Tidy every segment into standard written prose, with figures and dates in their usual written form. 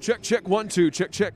Check, check, 1, 2, check, check.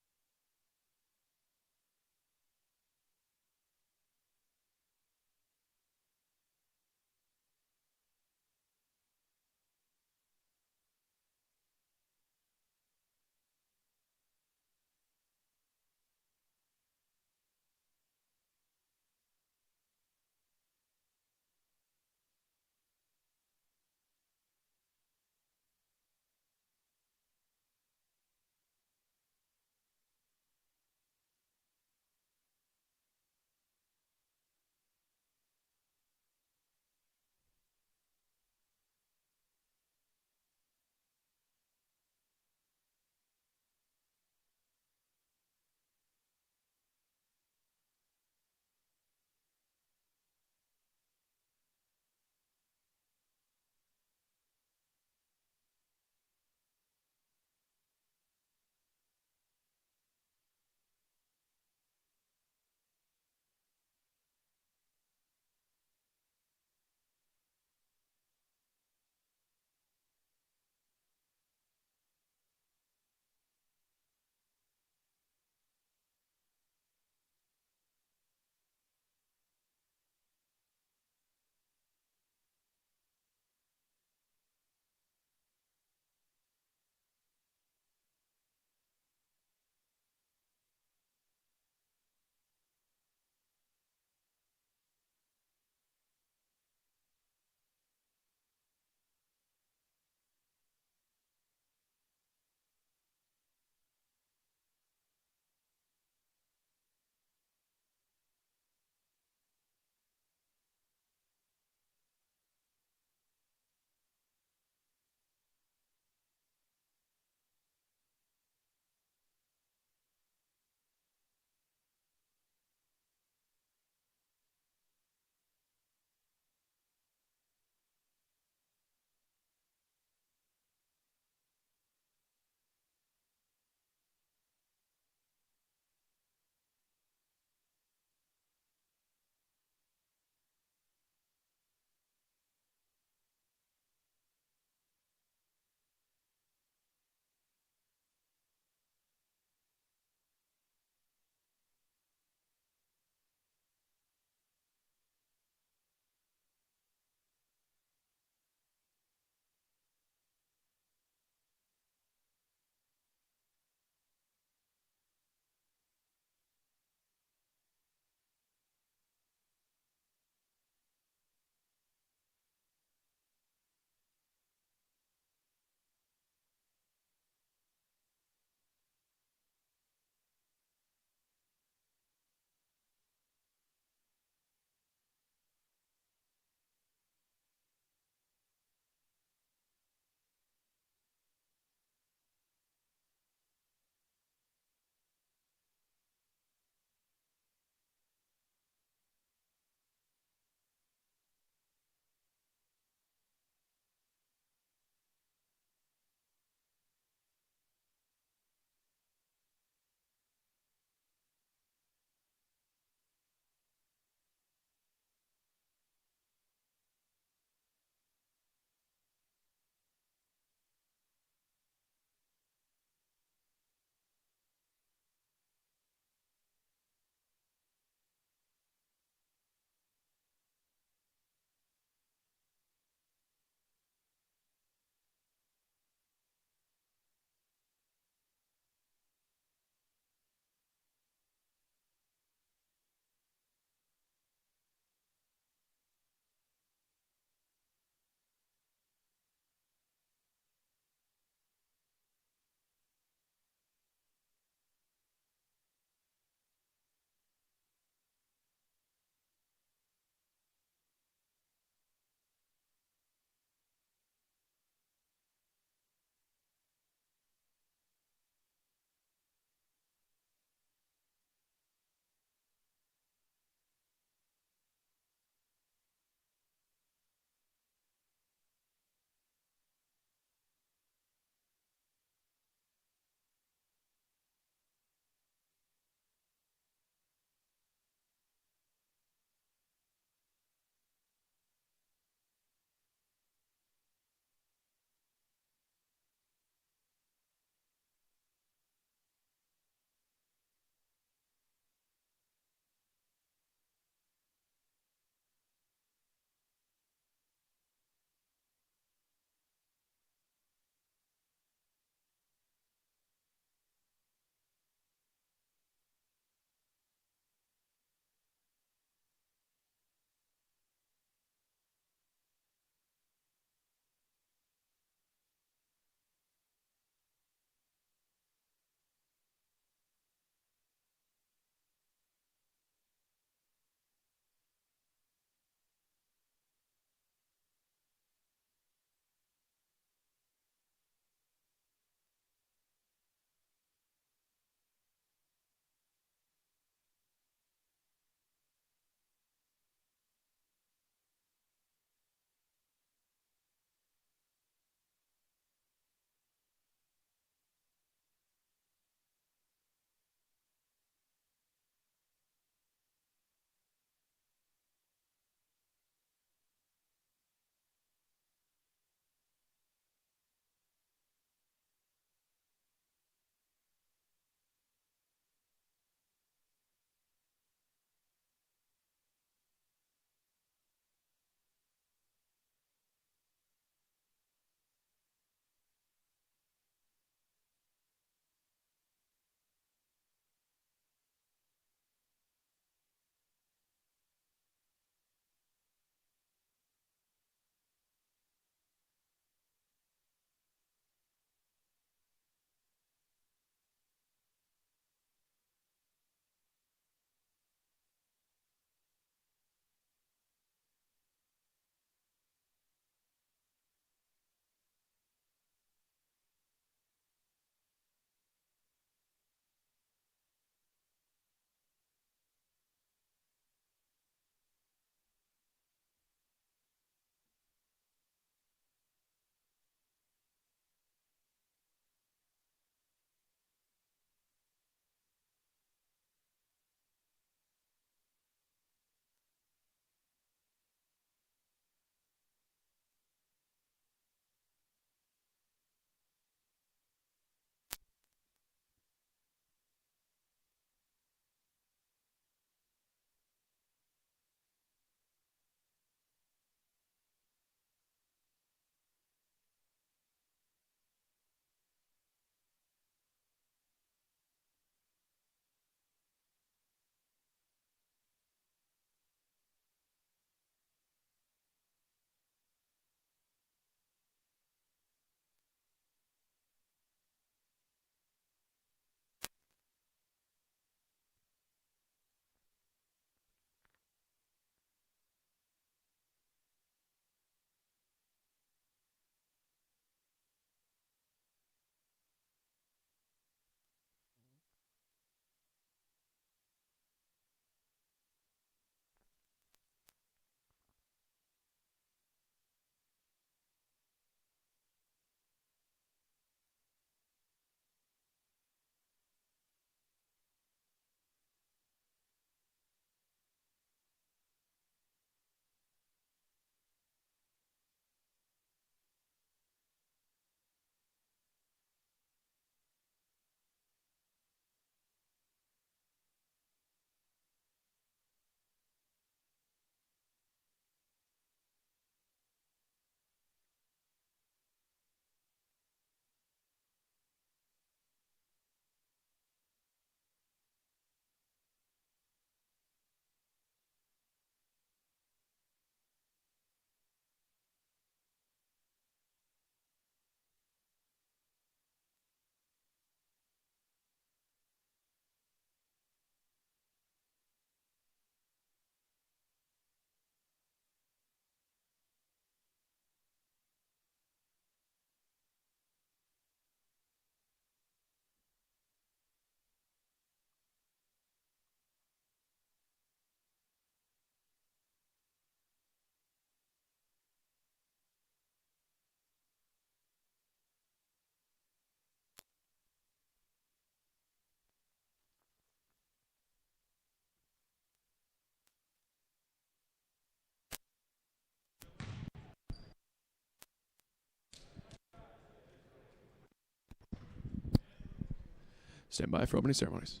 Stand by for opening ceremonies.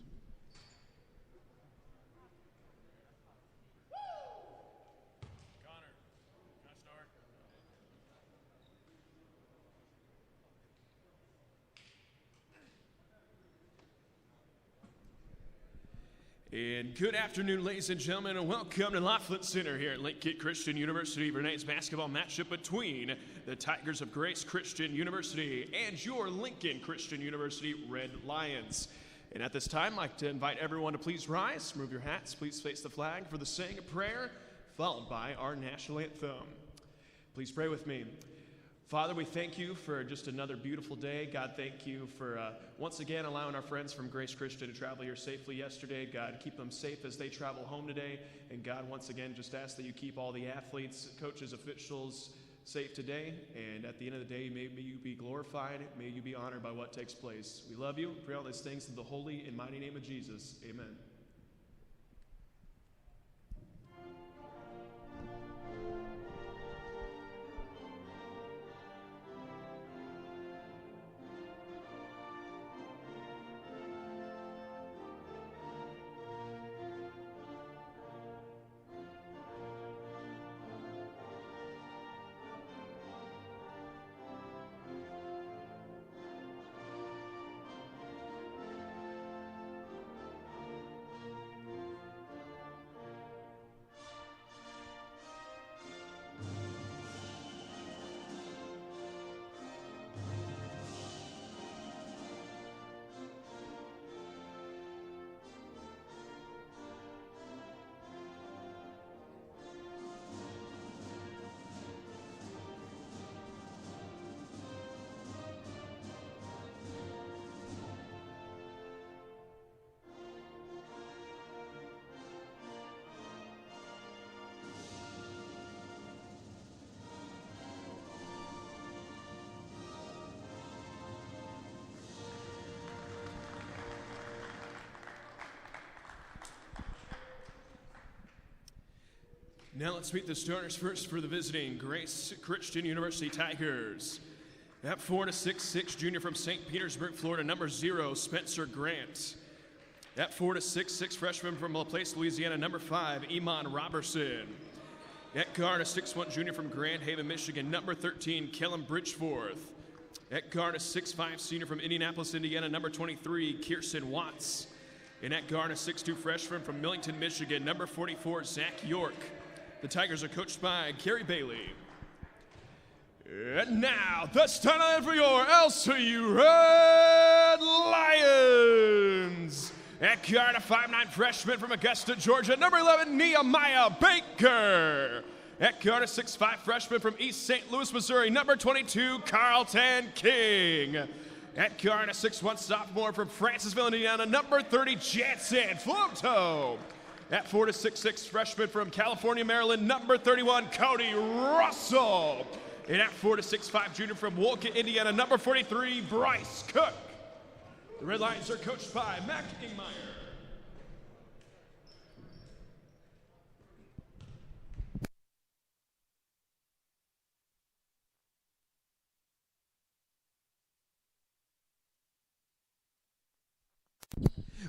And good afternoon, ladies and gentlemen, and welcome to Laughlin Center here at Lincoln Christian University for tonight's basketball matchup between the Tigers of Grace Christian University and your Lincoln Christian University Red Lions. And at this time, I'd like to invite everyone to please rise, remove your hats, please face the flag for the saying of prayer, followed by our national anthem. Please pray with me. Father, we thank you for just another beautiful day. God, thank you for once again allowing our friends from Grace Christian to travel here safely yesterday. God, keep them safe as they travel home today. And God, once again, just ask that you keep all the athletes, coaches, officials safe today. And at the end of the day, may you be glorified. May you be honored by what takes place. We love you. Pray all these things in the holy and mighty name of Jesus. Amen. Now let's meet the starters first for the visiting Grace Christian University Tigers. At 4 to 6'6", junior from St. Petersburg, Florida, number 0, Spencer Grant. At 4 to 6'6", freshman from LaPlace, Louisiana, number 5, Iman Robertson. At guard, a 6'1", junior from Grand Haven, Michigan, number 13, Kellen Bridgeforth. At guard, a 6'5", senior from Indianapolis, Indiana, number 23, Kirsten Watts. And at guard, a 6'2", freshman from Millington, Michigan, number 44, Zach York. The Tigers are coached by Gary Bailey. And now, the start line for your LCU Red Lions. At guard, a 5'9" freshman from Augusta, Georgia, number 11, Nehemiah Baker. At guard, a 6'5" freshman from East St. Louis, Missouri, number 22, Carlton King. At guard, a 6'1" sophomore from Francisville, Indiana, number 30, Jansen Floto. At 4 to 6'6", freshman from California, Maryland, number 31, Cody Russell. And at 4 to 6'5", junior from Wolcott, Indiana, number 43, Bryce Cook. The Red Lions are coached by Mac Ingmeyer.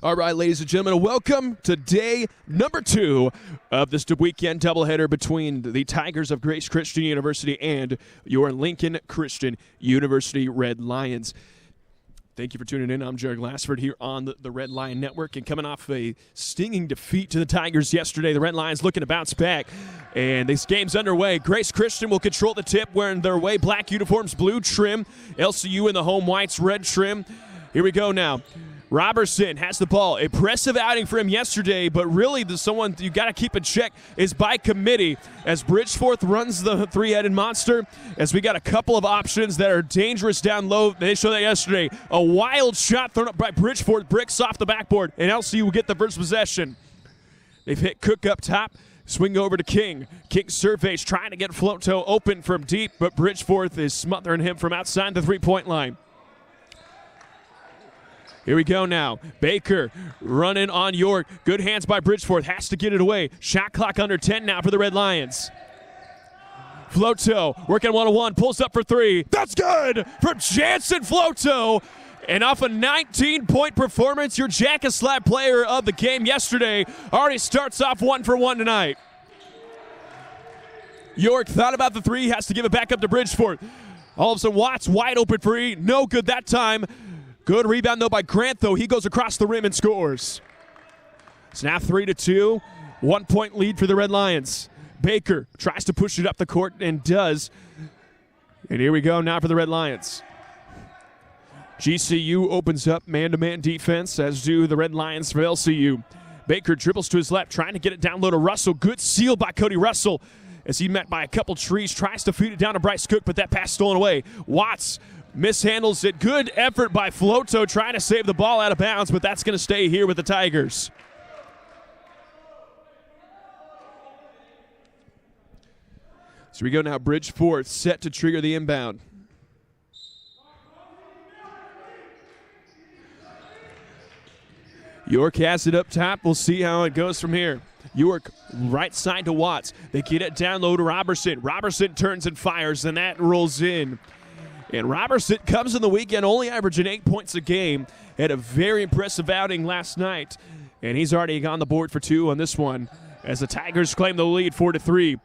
All right, ladies and gentlemen, welcome to day number 2 of this weekend doubleheader between the Tigers of Grace Christian University and your Lincoln Christian University Red Lions. Thank you for tuning in. I'm Jared Glassford here on the Red Lion Network, and coming off a stinging defeat to the Tigers yesterday, the Red Lions looking to bounce back, and this game's underway. Grace Christian will control the tip, wearing their away black uniforms, blue trim. LCU in the home whites, red trim. Here we go now. Robertson has the ball. Impressive outing for him yesterday, but really someone you got to keep in check is by committee as Bridgeforth runs the three-headed monster, as we got a couple of options that are dangerous down low. They showed that yesterday. A wild shot thrown up by Bridgeforth, bricks off the backboard, and LCU will get the first possession. They've hit Cook up top. Swing over to King. King surveys, trying to get Floto open from deep, but Bridgeforth is smothering him from outside the three-point line. Here we go now. Baker running on York. Good hands by Bridgeforth. Has to get it away. Shot clock under 10 now for the Red Lions. Floto working one-on-one. Pulls up for three. That's good from Jansen Floto. And off a 19-point performance, your Jack-a-Slap player of the game yesterday already starts off 1 for 1 tonight. York thought about the three, has to give it back up to Bridgeforth. All of a sudden, Watts wide open free, no good that time. Good rebound, though, by Grant, though. He goes across the rim and scores. It's now 3-2, 1 point lead for the Red Lions. Baker tries to push it up the court and does. And here we go now for the Red Lions. GCU opens up man-to-man defense, as do the Red Lions for LCU. Baker dribbles to his left, trying to get it down low to Russell. Good steal by Cody Russell as he met by a couple trees, tries to feed it down to Bryce Cook, but that pass stolen away. Watts mishandles it. Good effort by Floto trying to save the ball out of bounds, but that's going to stay here with the Tigers. So we go now, Bridgeforth set to trigger the inbound. York has it up top. We'll see how it goes from here. York right side to Watts. They get it down low to Robertson. Robertson turns and fires, and that rolls in. And Robertson comes in the weekend only averaging 8 points a game. Had a very impressive outing last night, and he's already on the board for 2 on this one as the Tigers claim the lead 4-3.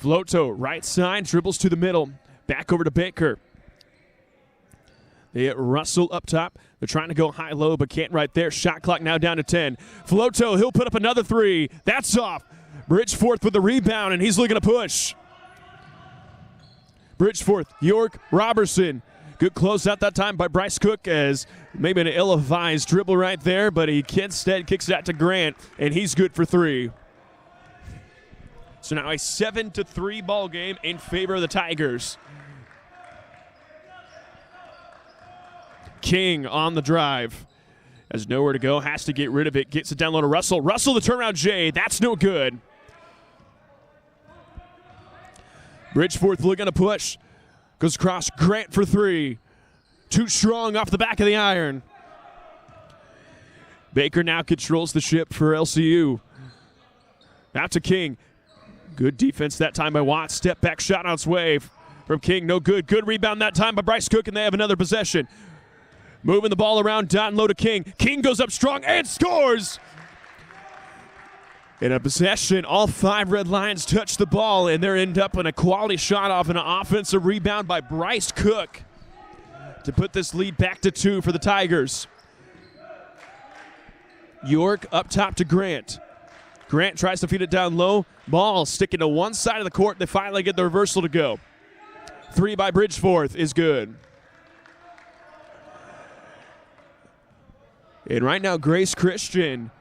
Floto right side, dribbles to the middle. Back over to Baker. They get Russell up top. They're trying to go high-low, but can't right there. Shot clock now down to 10. Floto, he'll put up another 3. That's off. Bridgeforth with the rebound, and he's looking to push. Bridgeforth, York, Robertson. Good close out that time by Bryce Cook, as maybe an ill-advised dribble right there, but he instead kicks it out to Grant, and he's good for 3. So now a 7-3 ball game in favor of the Tigers. King on the drive. Has nowhere to go, has to get rid of it. Gets it down low to Russell. Russell, the turnaround J. That's no good. Bridgeforth looking to push. Goes across. Grant for 3. Too strong off the back of the iron. Baker now controls the ship for LCU. Out to King. Good defense that time by Watts. Step back shot on its way from King. No good. Good rebound that time by Bryce Cook, and they have another possession. Moving the ball around, down low to King. King goes up strong and scores. In a possession, all 5 Red Lions touch the ball, and they end up in a quality shot off an offensive rebound by Bryce Cook to put this lead back to 2 for the Tigers. York up top to Grant. Grant tries to feed it down low. Ball sticking to one side of the court. They finally get the reversal to go. 3 by Bridgeforth is good. And right now, Grace Christian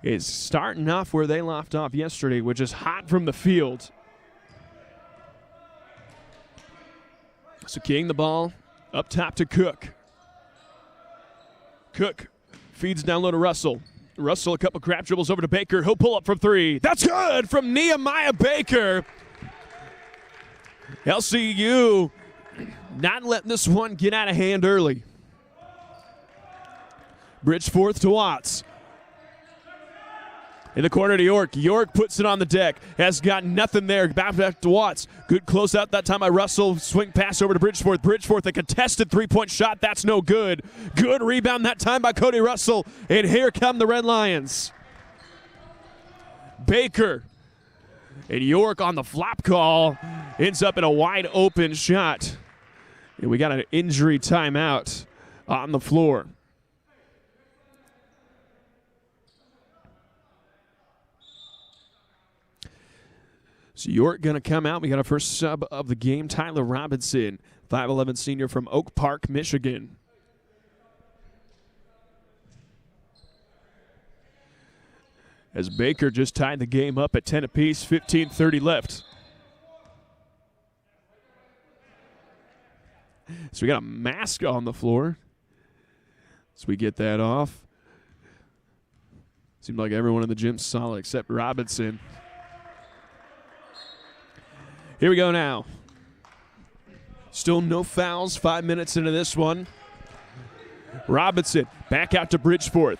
is starting off where they left off yesterday, which is hot from the field. So King the ball up top to Cook. Cook feeds down low to Russell. Russell, a couple crap dribbles over to Baker. He'll pull up from 3. That's good from Nehemiah Baker. LCU not letting this one get out of hand early. Bridgeforth to Watts. In the corner to York. York puts it on the deck. Has got nothing there. Back to Watts. Good close out that time by Russell. Swing pass over to Bridgeforth. Bridgeforth, a contested 3-point shot. That's no good. Good rebound that time by Cody Russell. And here come the Red Lions. Baker. And York on the flop call. Ends up in a wide open shot. And we got an injury timeout on the floor. So York going to come out. We got our first sub of the game, Tyler Robinson, 5'11 senior from Oak Park, Michigan. As Baker just tied the game up at 10 apiece, 15:30 left. So we got a mask on the floor. So we get that off. Seemed like everyone in the gym saw it except Robinson. Here we go now. Still no fouls, 5 minutes into this one. Robinson back out to Bridgeforth.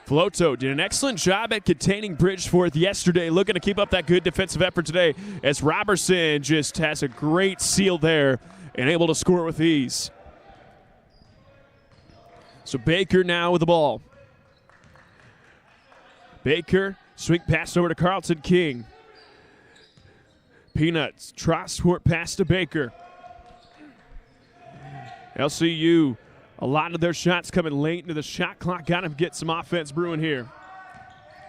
Floto did an excellent job at containing Bridgeforth yesterday, looking to keep up that good defensive effort today as Robertson just has a great seal there and able to score with ease. So Baker now with the ball. Baker, swing pass over to Carlton King. Peanuts, transport pass to Baker. LCU, a lot of their shots coming late into the shot clock. Got to get some offense brewing here.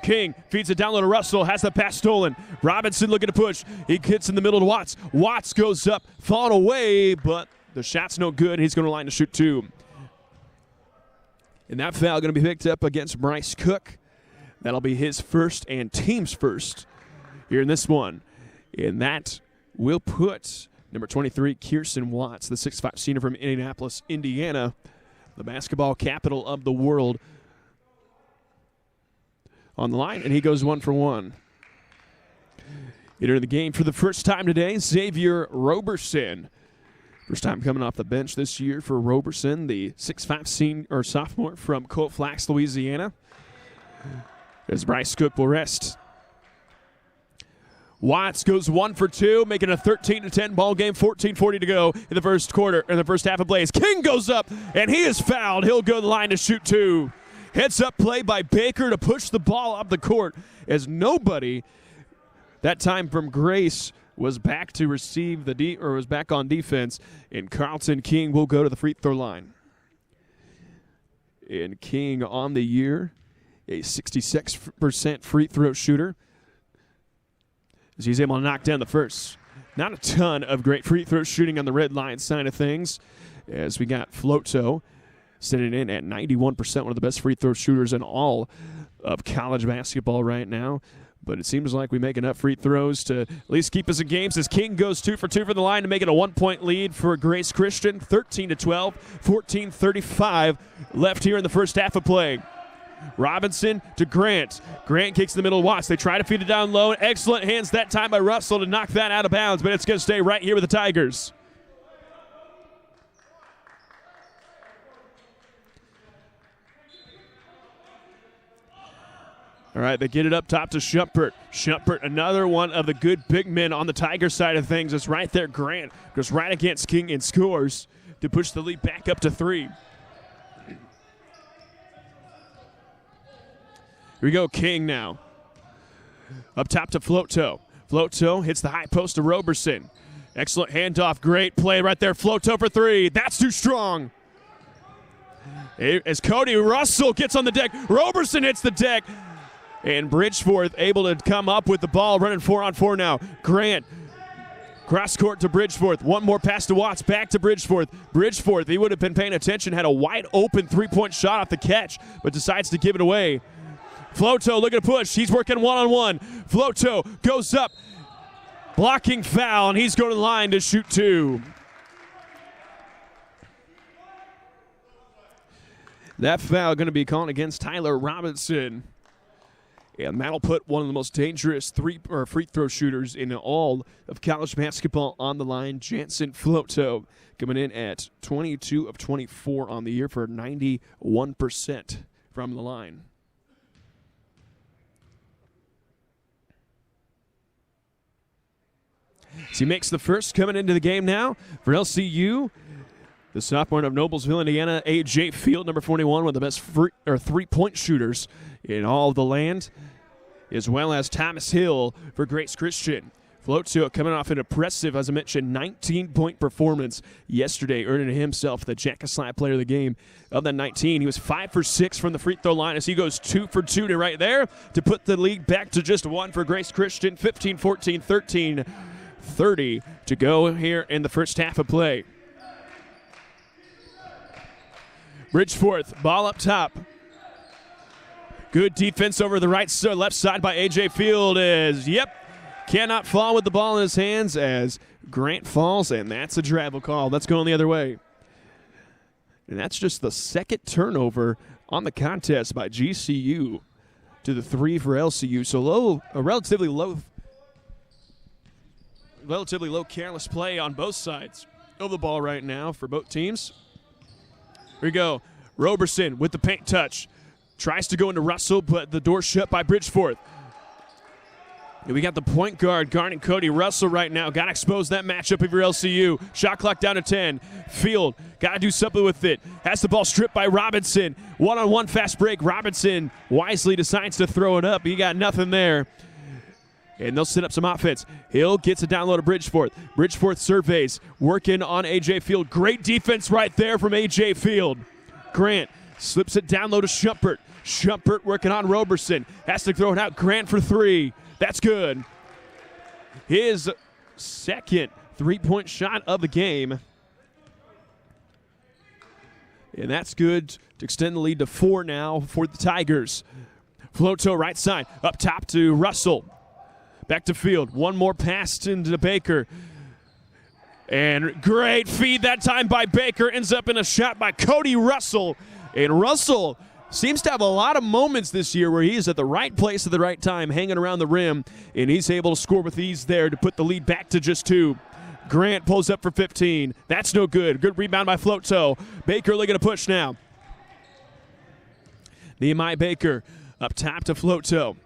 King feeds it down low to Russell, has the pass stolen. Robinson looking to push. He hits in the middle to Watts. Watts goes up, falling away, but the shot's no good. He's going to line to shoot two. And that foul going to be picked up against Bryce Cook. That'll be his first and team's first here in this one. And that will put number 23, Kirsten Watts, the 6'5 senior from Indianapolis, Indiana, the basketball capital of the world, on the line, and he goes 1 for 1. Entering the game for the first time today, Xavier Roberson. First time coming off the bench this year for Roberson, the 6'5 senior or sophomore from Colt Flax, Louisiana. As Bryce Cook will rest. Watts goes 1 for 2, making a 13-10 ball game, 14:40 to go in the first quarter, in the first half of plays. King goes up, and he is fouled. He'll go to the line to shoot two. Heads up play by Baker to push the ball up the court as nobody that time from Grace was back to receive was back on defense, and Carlton King will go to the free throw line. And King on the year, a 66% free throw shooter, as he's able to knock down the first. Not a ton of great free throw shooting on the red line side of things, as we got Floto sitting in at 91%, one of the best free throw shooters in all of college basketball right now. But it seems like we make enough free throws to at least keep us in games as King goes 2 for 2 from the line to make it a 1-point lead for Grace Christian, 13-12, 14:35 left here in the first half of play. Robinson to Grant. Grant kicks in the middle of Watts. They try to feed it down low. Excellent hands that time by Russell to knock that out of bounds, but it's going to stay right here with the Tigers. All right, they get it up top to Shumpert. Shumpert, another one of the good big men on the Tiger side of things. It's right there. Grant goes right against King and scores to push the lead back up to 3. Here we go, King now. Up top to Floto. Floto hits the high post to Roberson. Excellent handoff. Great play right there. Floto for 3. That's too strong. As Cody Russell gets on the deck, Roberson hits the deck. And Bridgeforth able to come up with the ball, running 4-on-4 now. Grant, cross court to Bridgeforth. One more pass to Watts, back to Bridgeforth. Bridgeforth, he would have been paying attention, had a wide open 3-point shot off the catch, but decides to give it away. Floto looking to push. He's working one-on-one. Floto goes up, blocking foul, and he's going to the line to shoot 2. That foul going to be called against Tyler Robinson. And that'll put one of the most dangerous free throw shooters in all of college basketball on the line. Jansen Floto coming in at 22 of 24 on the year for 91% from the line. So he makes the first coming into the game now for LCU. The sophomore of Noblesville, Indiana, A.J. Field, number 41, one of the best three-point shooters in all of the land, as well as Thomas Hill for Grace Christian. Floto coming off an impressive, as I mentioned, 19-point performance yesterday, earning himself the Jackaslat Player of the Game. Of that 19, he was 5 for 6 from the free throw line as he goes 2 for 2 to right there to put the lead back to just 1 for Grace Christian. 15-14, 13-30 to go here in the first half of play. Bridgeforth, ball up top. Good defense over the left side by A.J. Field cannot fall with the ball in his hands as Grant falls, and that's a travel call. That's going the other way. And that's just the second turnover on the contest by GCU to the 3 for LCU. So relatively low careless play on both sides of the ball right now for both teams. Here we go. Roberson with the paint touch. Tries to go into Russell, but the door shut by Bridgeforth. We got the point guard guarding Cody Russell right now. Got to expose that matchup of your LCU. Shot clock down to 10. Field, got to do something with it. Has the ball stripped by Robinson. One-on-one fast break. Robinson wisely decides to throw it up. He got nothing there. And they'll set up some offense. Hill gets a down low to Bridgeforth. Bridgeforth surveys, working on A.J. Field. Great defense right there from A.J. Field. Grant slips it down low to Shumpert. Shumpert working on Roberson. Has to throw it out. Grant for three. That's good. His second three-point shot of the game. And that's good to extend the lead to 4 now for the Tigers. Floto right side. Up top to Russell. Back to Field. One more pass into Baker. And great feed that time by Baker. Ends up in a shot by Cody Russell. And Russell seems to have a lot of moments this year where he is at the right place at the right time, hanging around the rim, and he's able to score with ease there to put the lead back to just 2. Grant pulls up for 15. That's no good. Good rebound by Floto. Baker looking to push now. Nehemiah Baker up top to Floto.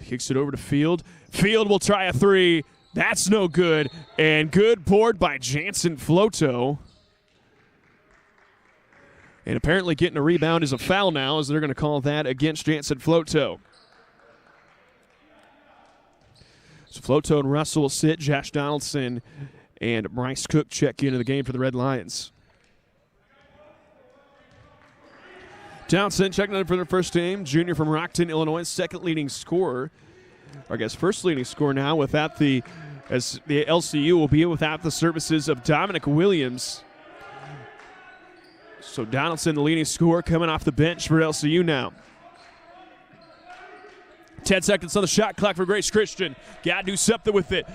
Kicks it over to Field. Field will try a 3. That's no good. And good board by Jansen Floto. And apparently getting a rebound is a foul now, as they're going to call that against Jansen Floto. So Floto and Russell will sit. Josh Donaldson and Bryce Cook check into the game for the Red Lions. Donaldson checking in for their first game. Junior from Rockton, Illinois, second leading scorer. Or I guess first leading scorer now without as the LCU will be without the services of Dominic Williams. So Donaldson, the leading scorer, coming off the bench for LCU now. 10 seconds on the shot clock for Grace Christian. Got to do something with it.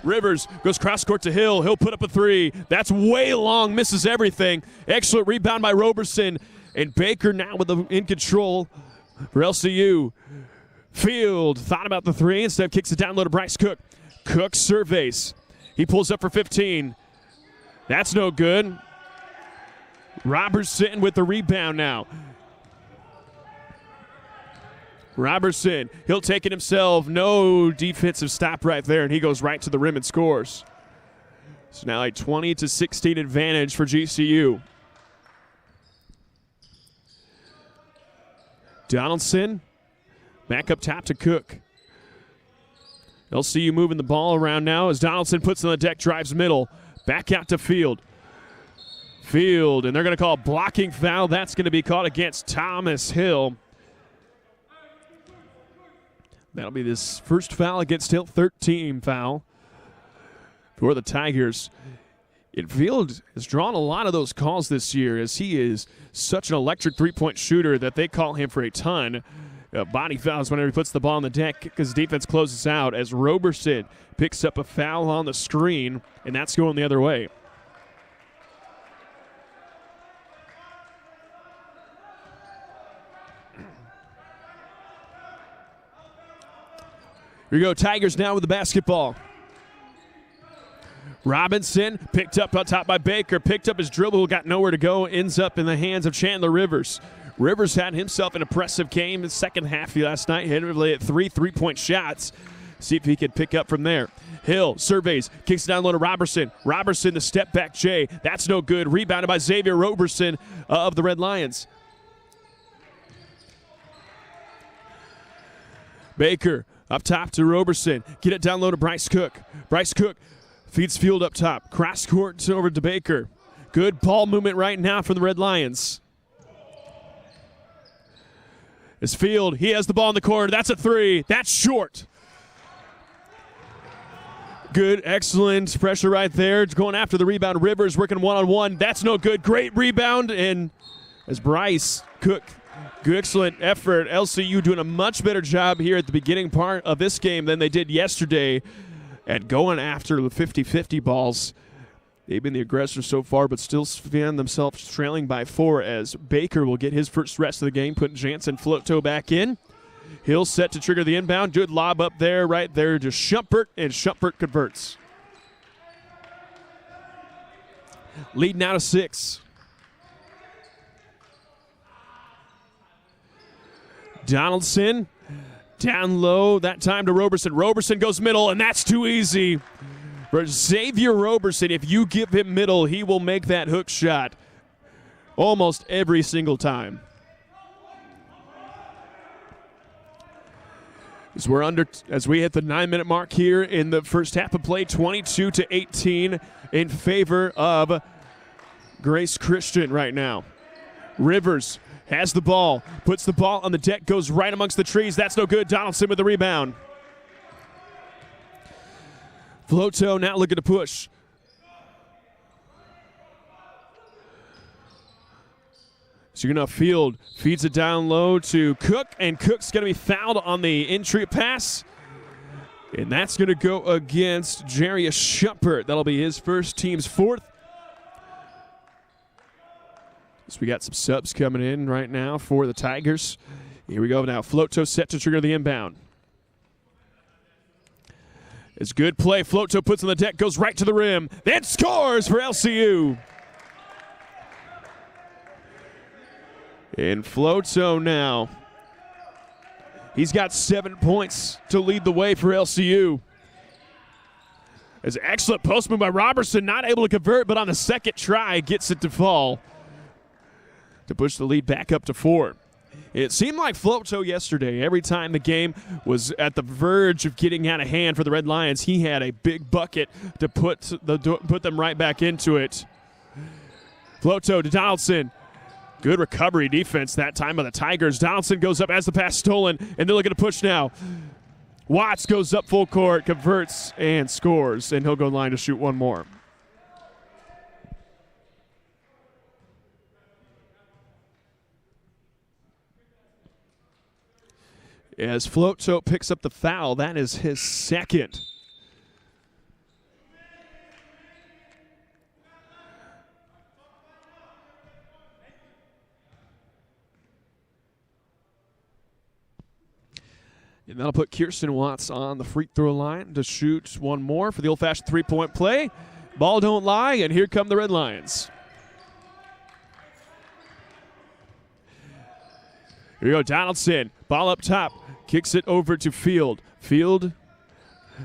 Rivers goes cross court to Hill. He'll put up a 3. That's way long, misses everything. Excellent rebound by Roberson. And Baker now in control for LCU. Field thought about the 3. Instead kicks it down low to Bryce Cook. Cook surveys. He pulls up for 15. That's no good. Robertson with the rebound now. Robertson, he'll take it himself. No defensive stop right there, and he goes right to the rim and scores. So now a 20-16 advantage for GCU. Donaldson back up top to Cook. LCU moving the ball around now as Donaldson puts it on the deck, drives middle. Back out to Field. Field, and they're going to call a blocking foul. That's going to be called against Thomas Hill. That'll be this first foul against Hill, 13 foul for the Tigers. And Field has drawn a lot of those calls this year as he is such an electric three-point shooter that they call him for a ton of body fouls whenever he puts the ball on the deck because defense closes out as Roberson picks up a foul on the screen, and that's going the other way. Here we go, Tigers now with the basketball. Robinson picked up on top by Baker, picked up his dribble, got nowhere to go, ends up in the hands of Chandler Rivers. Rivers had himself an impressive game in the second half last night, hit at 3 3-point shots. See if he can pick up from there. Hill surveys, kicks it down low to Robertson. Robertson, the step back Jay. That's no good. Rebounded by Xavier Roberson of the Red Lions. Baker up top to Roberson. Get it down low to Bryce Cook. Bryce Cook feeds Field up top. Cross court over to Baker. Good ball movement right now from the Red Lions. It's Field. He has the ball in the corner. That's a 3. That's short. Good, excellent pressure right there. Going after the rebound. Rivers working one-on-one. That's no good. Great rebound. And as Bryce Cook, good, excellent effort. LCU doing a much better job here at the beginning part of this game than they did yesterday at going after the 50-50 balls. They've been the aggressors so far, but still find themselves trailing by 4 as Baker will get his first rest of the game, putting Jansen Floto back in. Hill set to trigger the inbound. Good lob up there, right there to Shumpert, and Shumpert converts. Lead now to 6. Donaldson Down low, that time to Roberson. Roberson goes middle, and that's too easy. For Xavier Roberson, if you give him middle, he will make that hook shot almost every single time. As we hit the 9-minute mark here in the first half of play, 22-18 in favor of Grace Christian right now. Rivers has the ball, puts the ball on the deck, goes right amongst the trees. That's no good. Donaldson with the rebound. Floto now looking to push. So you're going to Field, feeds it down low to Cook, and Cook's going to be fouled on the entry pass. And that's going to go against Jarius Shumpert. That'll be his first, team's fourth. So we got some subs coming in right now for the Tigers. Here we go now. Floto set to trigger the inbound. It's good play. Floto puts on the deck, goes right to the rim, then scores for LCU. And Floto now, he's got 7 points to lead the way for LCU. It's an excellent post move by Robertson, not able to convert, but on the second try, gets it to fall to push the lead back up to 4. It seemed like Floto yesterday, every time the game was at the verge of getting out of hand for the Red Lions, he had a big bucket to put them right back into it. Floto to Donaldson. Good recovery defense that time by the Tigers. Donaldson goes up, has the pass stolen, and they're looking to push now. Watts goes up full court, converts, and scores, and he'll go line to shoot one more. As Floto picks up the foul, that is his second. And that'll put Kirsten Watts on the free throw line to shoot one more for the old-fashioned three-point play. Ball don't lie, and here come the Red Lions. Here we go, Donaldson. Ball up top. Kicks it over to Field. Field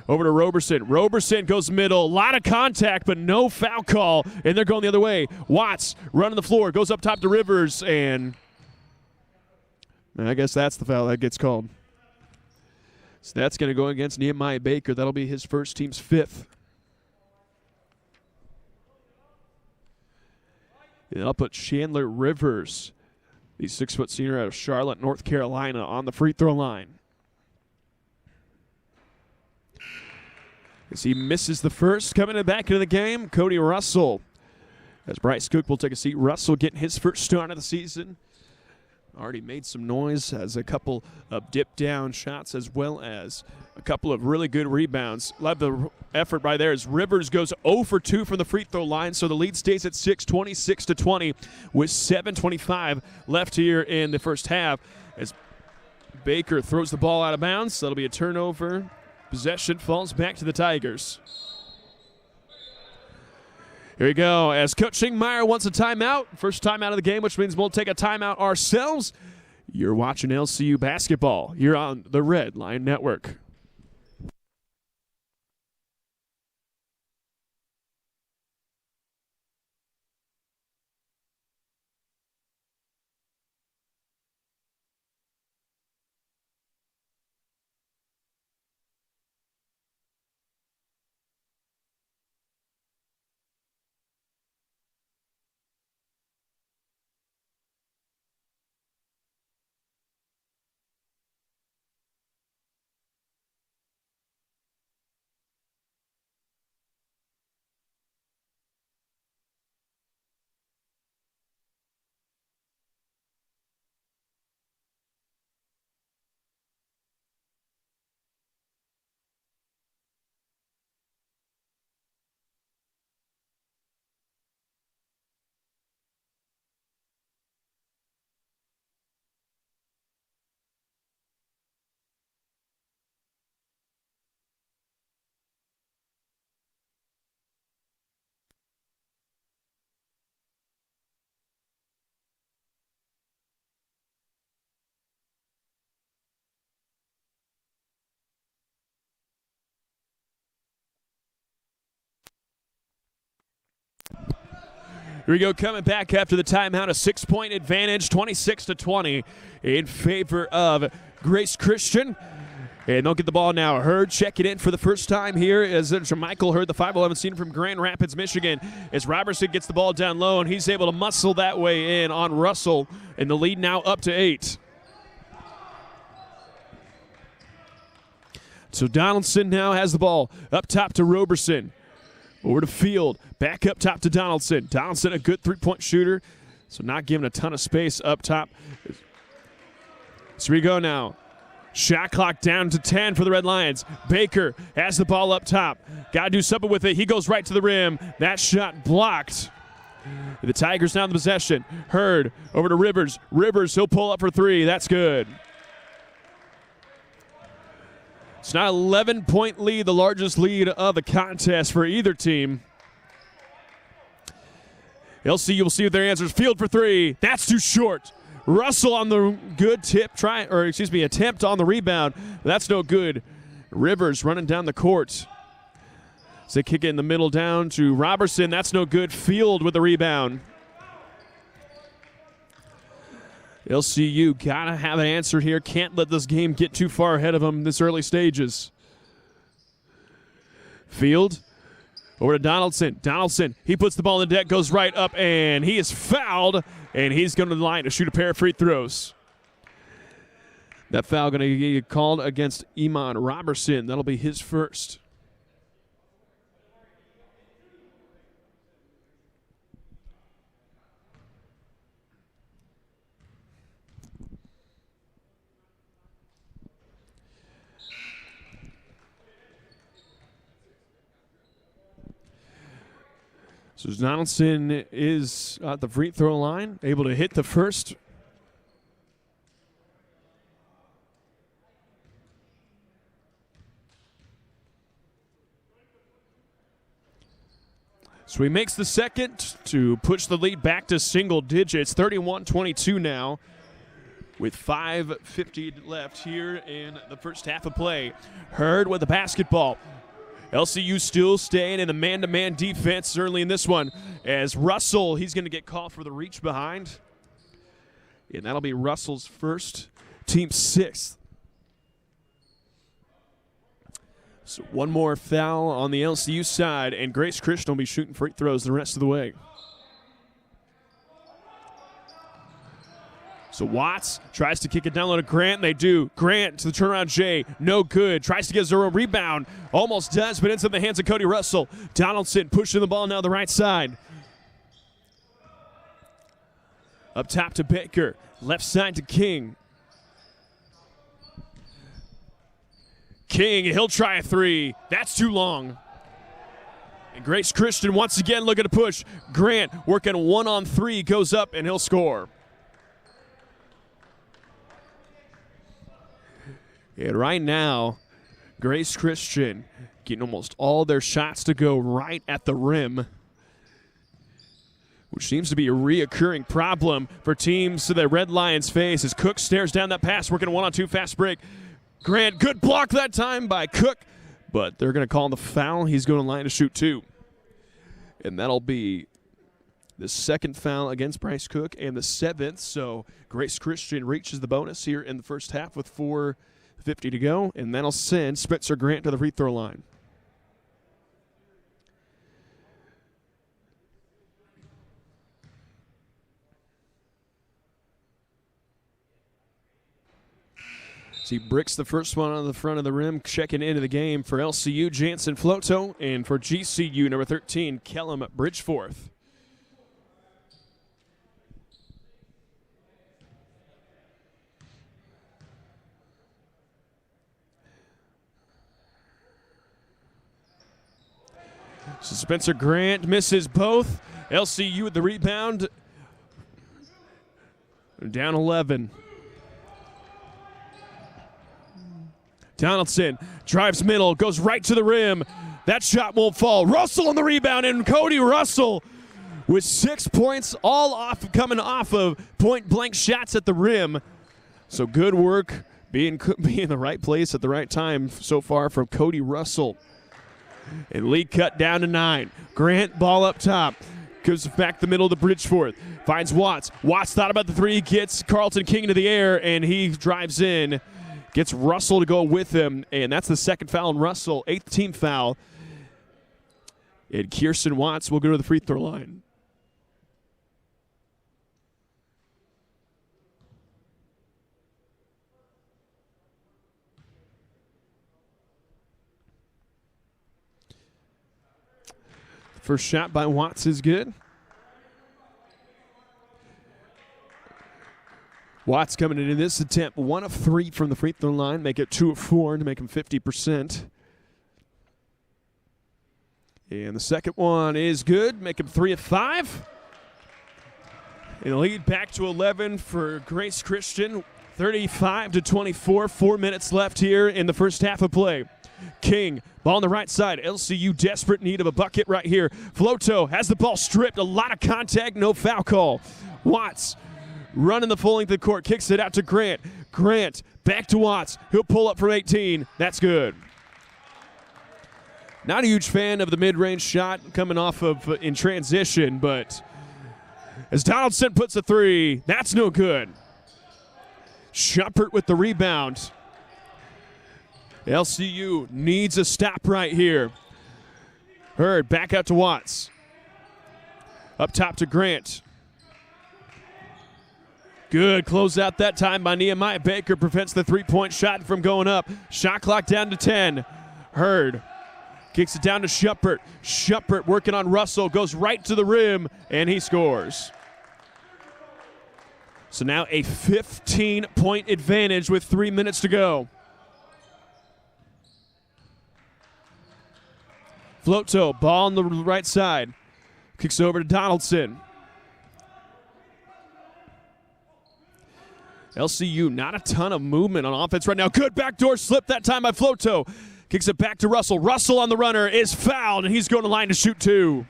over to Roberson. Roberson goes middle. A lot of contact, but no foul call. And they're going the other way. Watts running the floor. Goes up top to Rivers, and I guess that's the foul that gets called. So that's going to go against Nehemiah Baker. That'll be his first, team's 5th. And that'll put Chandler Rivers, the 6-foot senior out of Charlotte, North Carolina, on the free throw line. As he misses the first, coming back into the game, Cody Russell. As Bryce Cook will take a seat. Russell getting his first start of the season. Already made some noise, has a couple of dip-down shots as well as a couple of really good rebounds. Love the effort by there as Rivers goes 0 for 2 from the free throw line, so the lead stays at 6, 26-20, with 7:25 left here in the first half. As Baker throws the ball out of bounds, that'll be a turnover. Possession falls back to the Tigers. Here we go, as Coach Schingmeyer wants a timeout. First timeout of the game, which means we'll take a timeout ourselves. You're watching LCU basketball. You're on the Red Lion Network. Here we go, coming back after the timeout, a 6-point advantage, 26-20 in favor of Grace Christian. And they'll get the ball now. Hurd checking in for the first time here as Michael Hurd, the 5'11" senior from Grand Rapids, Michigan, as Robertson gets the ball down low, and he's able to muscle that way in on Russell, and the lead now up to 8. So Donaldson now has the ball up top to Roberson. Over to Field, back up top to Donaldson. Donaldson, a good three-point shooter, so not giving a ton of space up top. So we go now. Shot clock down to 10 for the Red Lions. Baker has the ball up top. Got to do something with it. He goes right to the rim. That shot blocked. The Tigers now in the possession. Hurd over to Rivers. Rivers, he'll pull up for 3. That's good. It's now 11-point lead, the largest lead of the contest for either team. LCU will see their answers. Field for 3. That's too short. Russell on the good attempt on the rebound. That's no good. Rivers running down the court. So they kick it in the middle down to Robertson. That's no good. Field with the rebound. LCU got to have an answer here. Can't let this game get too far ahead of them this early stages. Field over to Donaldson. Donaldson, he puts the ball in the deck, goes right up, and he is fouled, and he's going to the line to shoot a pair of free throws. That foul going to get called against Iman Robertson. That'll be his first. So Donaldson is at the free throw line, able to hit the first. So he makes the second to push the lead back to single digits, 31-22 now, with 5:50 left here in the first half of play. Hurd with the basketball. LCU still staying in the man-to-man defense early in this one. As Russell, he's going to get called for the reach behind. And that'll be Russell's first, team 6th. So one more foul on the LCU side, and Grace Christian will be shooting free throws the rest of the way. So Watts tries to kick it down low to Grant. They do. Grant to the turnaround Jay. No good. Tries to get Zero rebound. Almost does, but ends in the hands of Cody Russell. Donaldson pushing the ball now the right side. Up top to Baker. Left side to King. King, he'll try a 3. That's too long. And Grace Christian once again looking to push. Grant working 1-on-3. Goes up and he'll score. And right now, Grace Christian getting almost all their shots to go right at the rim, which seems to be a reoccurring problem for teams to the Red Lions face as Cook stares down that pass, working a 1-on-2 fast break. Grant, good block that time by Cook, but they're going to call the foul. He's going to line to shoot 2. And that'll be the second foul against Bryce Cook and the 7th. So Grace Christian reaches the bonus here in the first half with 4:50 to go, and that'll send Spencer Grant to the free throw line. So he bricks the first one on the front of the rim, checking into the game for LCU, Jansen Floto, and for GCU, number 13, Kellum Bridgeforth. So Spencer Grant misses both. LCU with the rebound. Down 11. Donaldson drives middle, goes right to the rim. That shot won't fall. Russell on the rebound, and Cody Russell with 6 points, all coming off of point-blank shots at the rim. So good work being in the right place at the right time so far from Cody Russell. And lead cut down to 9. Grant, ball up top. Goes back the middle to Bridgeforth. Finds Watts. Watts thought about the three. Gets Carlton King into the air, and he drives in. Gets Russell to go with him, and that's the second foul on Russell. 8th team foul. And Kirsten Watts will go to the free throw line. First shot by Watts is good. Watts coming into this attempt 1 of 3 from the free throw line, make it 2 of 4 to make him 50%. And the second one is good, make him 3 of 5. And the lead back to 11 for Grace Christian, 35-24. 4 minutes left here in the first half of play. King, ball on the right side. LCU desperate need of a bucket right here. Floto has the ball stripped. A lot of contact, no foul call. Watts running the full length of the court, kicks it out to Grant. Grant back to Watts. He'll pull up from 18. That's good. Not a huge fan of the mid-range shot coming off of in transition, but as Donaldson puts a 3, that's no good. Schuppert with the rebound. LCU needs a stop right here. Hurd back out to Watts. Up top to Grant. Good closeout that time by Nehemiah Baker. Prevents the three-point shot from going up. Shot clock down to 10. Hurd kicks it down to Schuppert. Schuppert working on Russell. Goes right to the rim, and he scores. So now a 15-point advantage with 3 minutes to go. Floto, ball on the right side. Kicks over to Donaldson. LCU, not a ton of movement on offense right now. Good backdoor slip that time by Floto. Kicks it back to Russell. Russell on the runner is fouled, and he's going to line to shoot 2.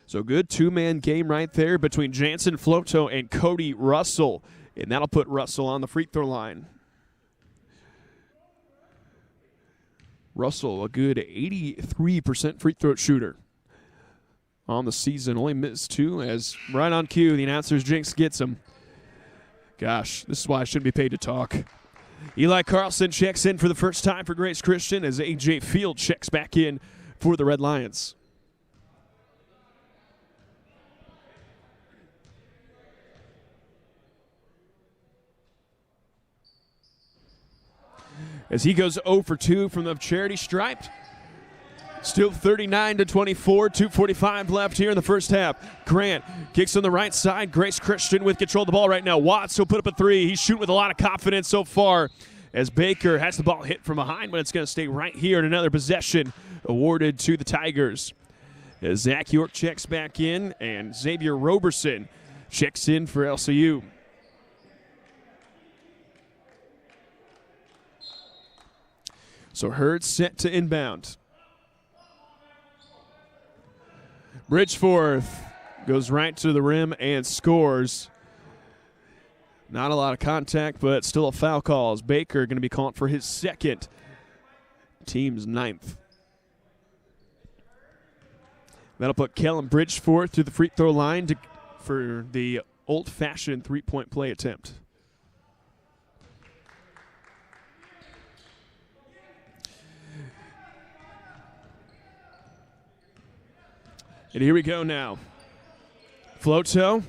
So good two-man game right there between Jansen Floto and Cody Russell. And that'll put Russell on the free throw line. Russell, a good 83% free throw shooter on the season. Only missed 2 as right on cue, the announcer's jinx gets him. Gosh, this is why I shouldn't be paid to talk. Eli Carlson checks in for the first time for Grace Christian as A.J. Field checks back in for the Red Lions. As he goes 0 for 2 from the charity stripe. Still 39-24, 2:45 left here in the first half. Grant kicks on the right side. Grace Christian with control of the ball right now. Watts will put up a 3. He's shooting with a lot of confidence so far as Baker has the ball hit from behind, but it's going to stay right here in another possession awarded to the Tigers. As Zach York checks back in and Xavier Roberson checks in for LCU. So Hurd set to inbound. Bridgeforth goes right to the rim and scores. Not a lot of contact, but still a foul call. As Baker going to be called for his second, team's 9th. That'll put Kellen Bridgeforth to the free throw line for the old-fashioned three-point play attempt. And here we go now. Floto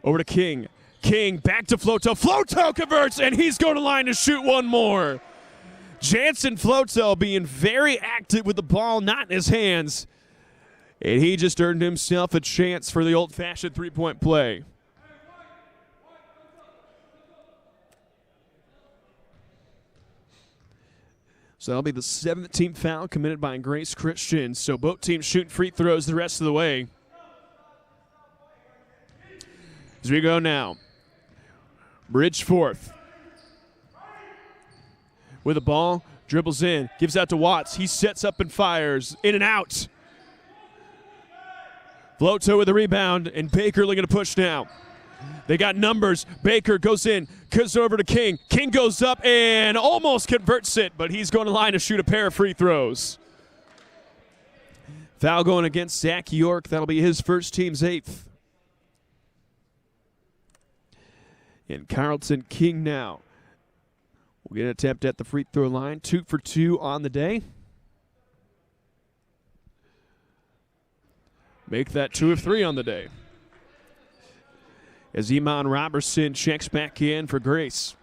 over to King. King back to Floto. Floto converts, and he's going to line to shoot one more. Jansen Floto being very active with the ball not in his hands. And he just earned himself a chance for the old-fashioned three-point play. So that'll be the 7th team foul committed by Grace Christian. So both teams shooting free throws the rest of the way. As we go now, Bridgeforth with the ball, dribbles in, gives out to Watts. He sets up and fires, in and out. Floto with the rebound, and Baker looking to push now. They got numbers. Baker goes in, kicks over to King. King goes up and almost converts it, but he's going to line to shoot a pair of free throws. Foul going against Zach York. That'll be his first, team's 8th. And Carlton King now will get an attempt at the free throw line. 2 for 2 on the day. Make that 2 of 3 on the day. As Iman Robertson checks back in for Grace.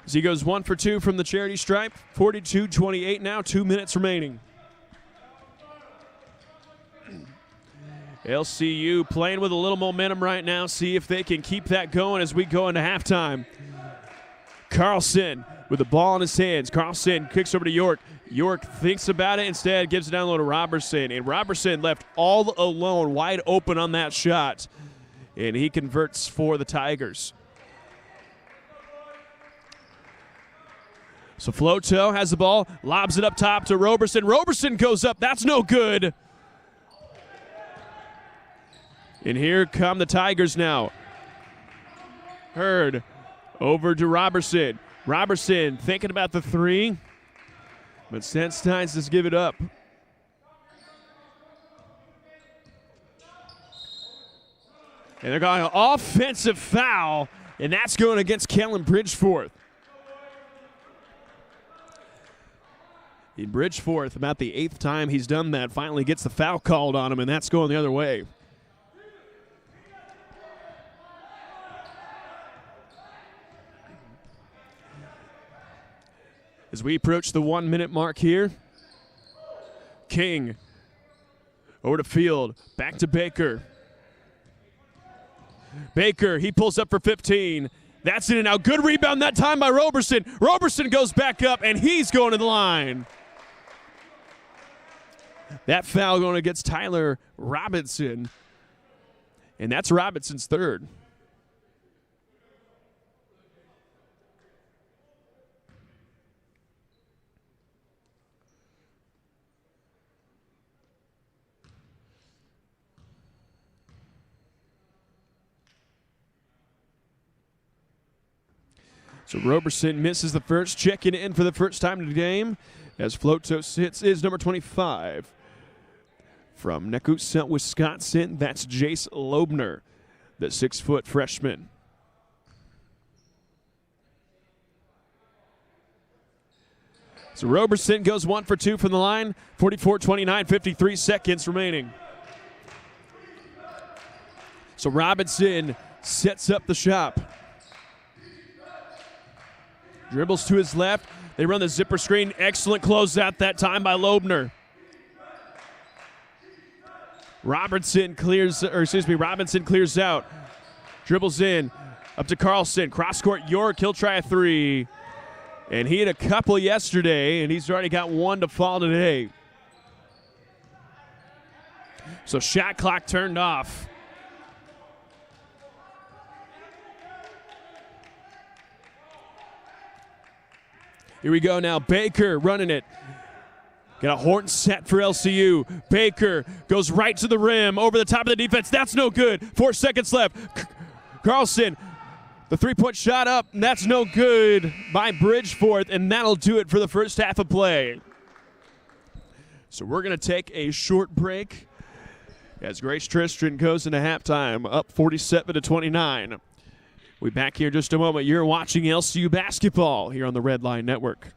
As he goes 1 for 2 from the charity stripe, 42-28 now, 2 minutes remaining. LCU playing with a little momentum right now. See if they can keep that going as we go into halftime. Carlson with the ball in his hands. Carlson kicks over to York. York thinks about it, instead gives it down low to Robertson. And Robertson left all alone, wide open on that shot. And he converts for the Tigers. So Floto has the ball, lobs it up top to Roberson. Roberson goes up. That's no good. And here come the Tigers now. Hurd over to Robertson. Robertson thinking about the 3, but Senstein just give it up. And they're going an offensive foul, and that's going against Kellen Bridgeforth. In Bridgeforth, about the 8th time he's done that, finally gets the foul called on him, and that's going the other way. As we approach the 1-minute mark here, King over to Field, back to Baker. Baker, he pulls up for 15. That's in and out. Good rebound that time by Roberson. Roberson goes back up, and he's going to the line. That foul going against Tyler Robinson, and that's Robinson's 3rd. So Roberson misses the first, checking in for the first time in the game as Flotos hits his number 25. From Nekoosa, Wisconsin, that's Jace Loebner, the 6-foot freshman. So Roberson goes 1 for 2 from the line, 44-29, 53 seconds remaining. So Robinson sets up the shop. Dribbles to his left. They run the zipper screen. Excellent closeout that time by Loebner. Robinson clears out. Dribbles in. Up to Carlson. Cross court York. He'll try a 3. And he had a couple yesterday, and he's already got 1 to fall today. So shot clock turned off. Here we go now. Baker running it. Got a horn set for LCU. Baker goes right to the rim, over the top of the defense. That's no good. 4 seconds left. Carlson, the 3-point shot up, and that's no good by Bridgeforth, and that'll do it for the first half of play. So we're going to take a short break as Grace Christian goes into halftime, up 47-29. We'll be back here in just a moment. You're watching LCU basketball here on the Red Line Network.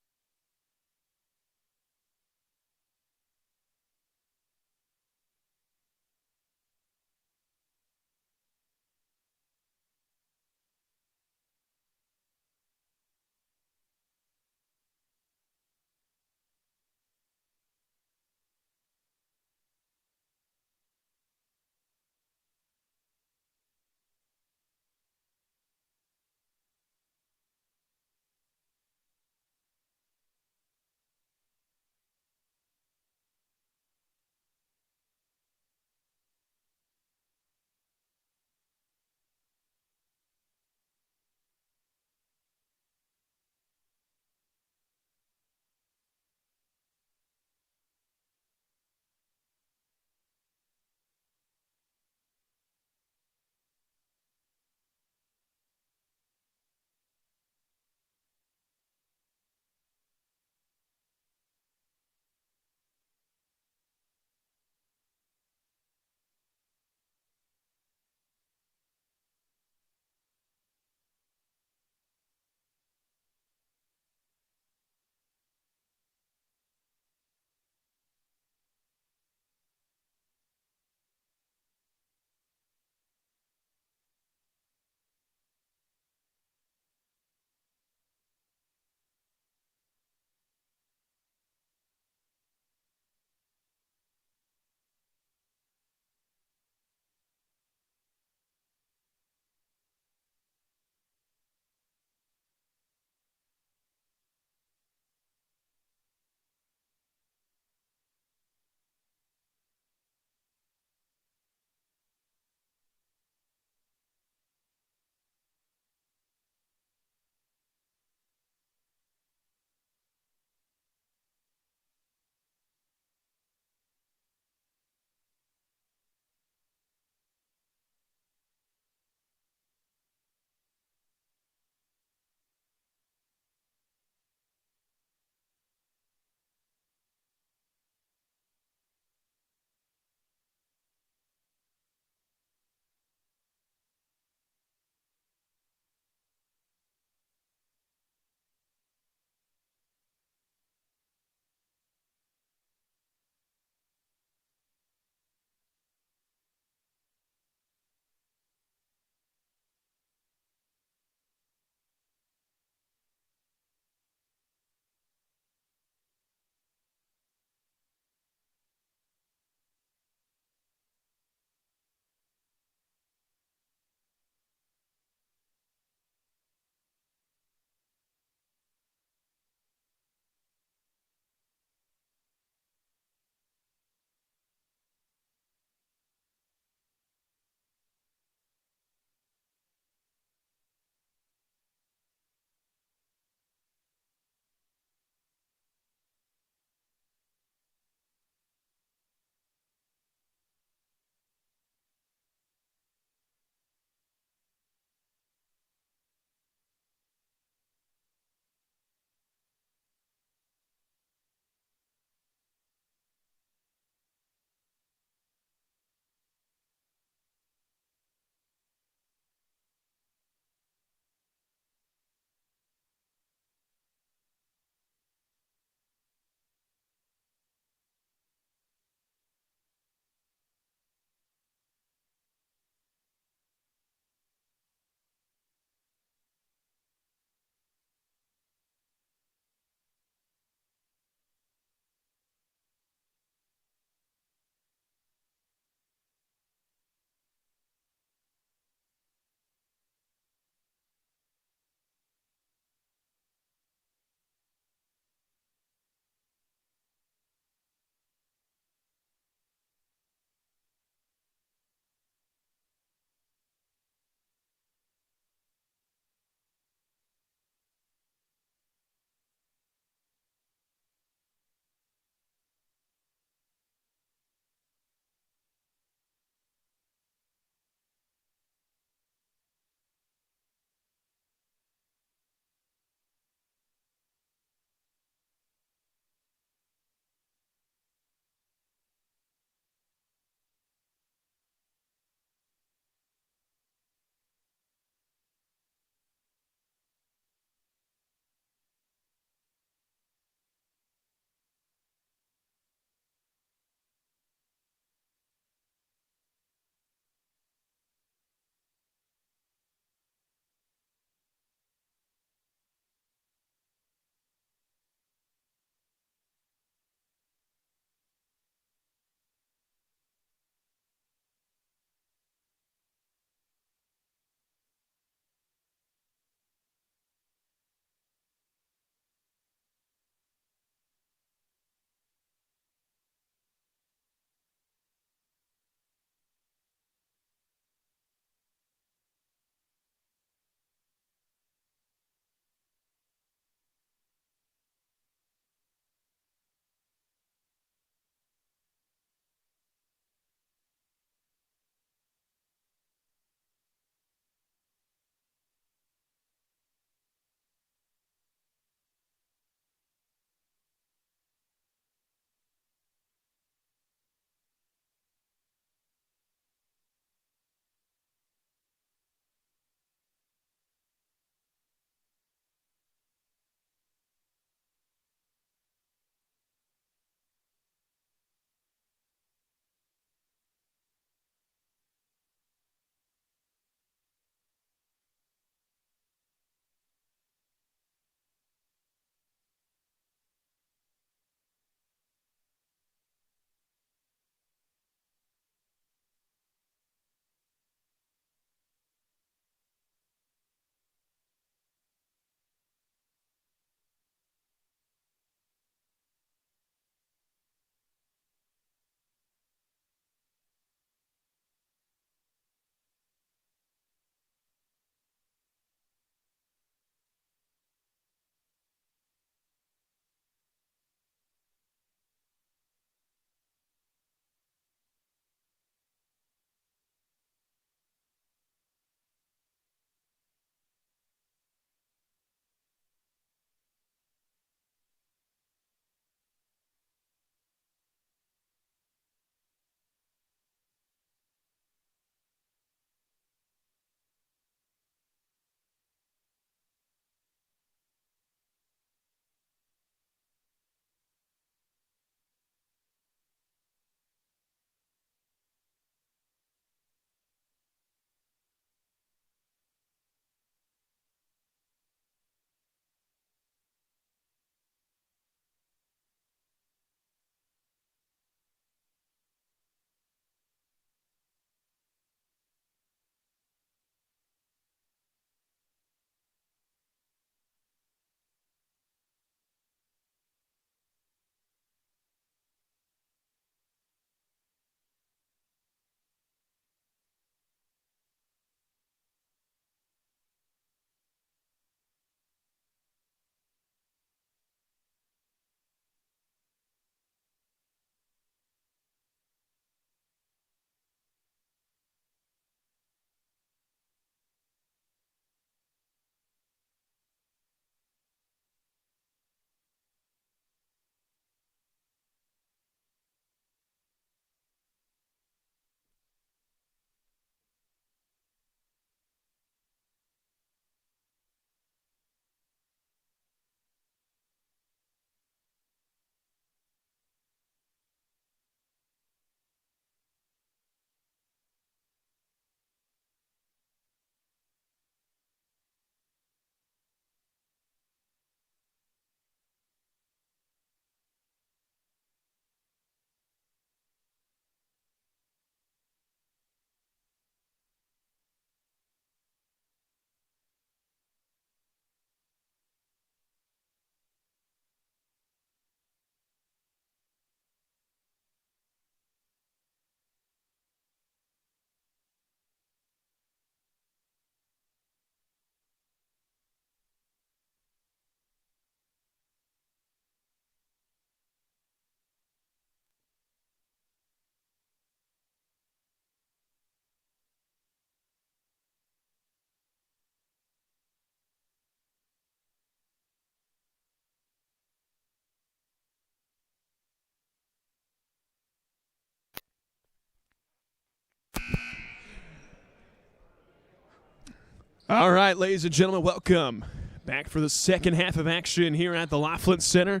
All right, ladies and gentlemen, welcome back for the second half of action here at the Laughlin Center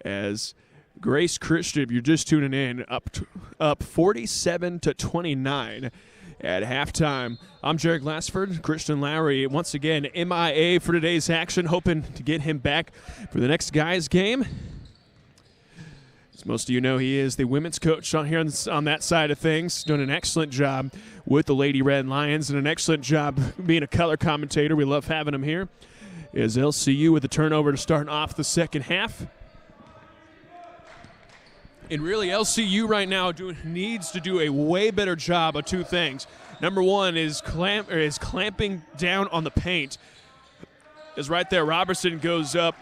as Grace Christian, if you're just tuning in, up 47-29 at halftime. I'm Jared Glassford. Christian Lowry once again MIA for today's action, hoping to get him back for the next guys game. As most of you know, he is the women's coach on here on that side of things, doing an excellent job with the Lady Red Lions and an excellent job being a color commentator. We love having him here. Is LCU with the turnover to start off the second half. And really, LCU right now needs to do a way better job of two things. Number one is clamping down on the paint. Is right there. Robertson goes up,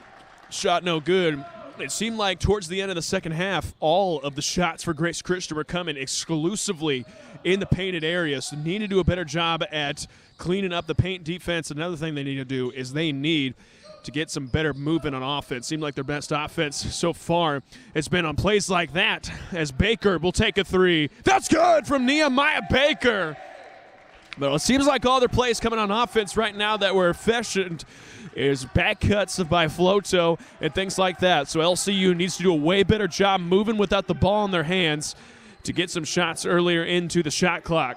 shot no good. It seemed like towards the end of the second half, all of the shots for Grace Christian were coming exclusively in the painted area. So they need to do a better job at cleaning up the paint defense. Another thing they need to do is they need to get some better movement on offense. Seemed like their best offense so far has been on plays like that, as Baker will take a three. That's good from Nehemiah Baker. But it seems like all their plays coming on offense right now that were efficient is back cuts by Floto and things like that. So LCU needs to do a way better job moving without the ball in their hands to get some shots earlier into the shot clock.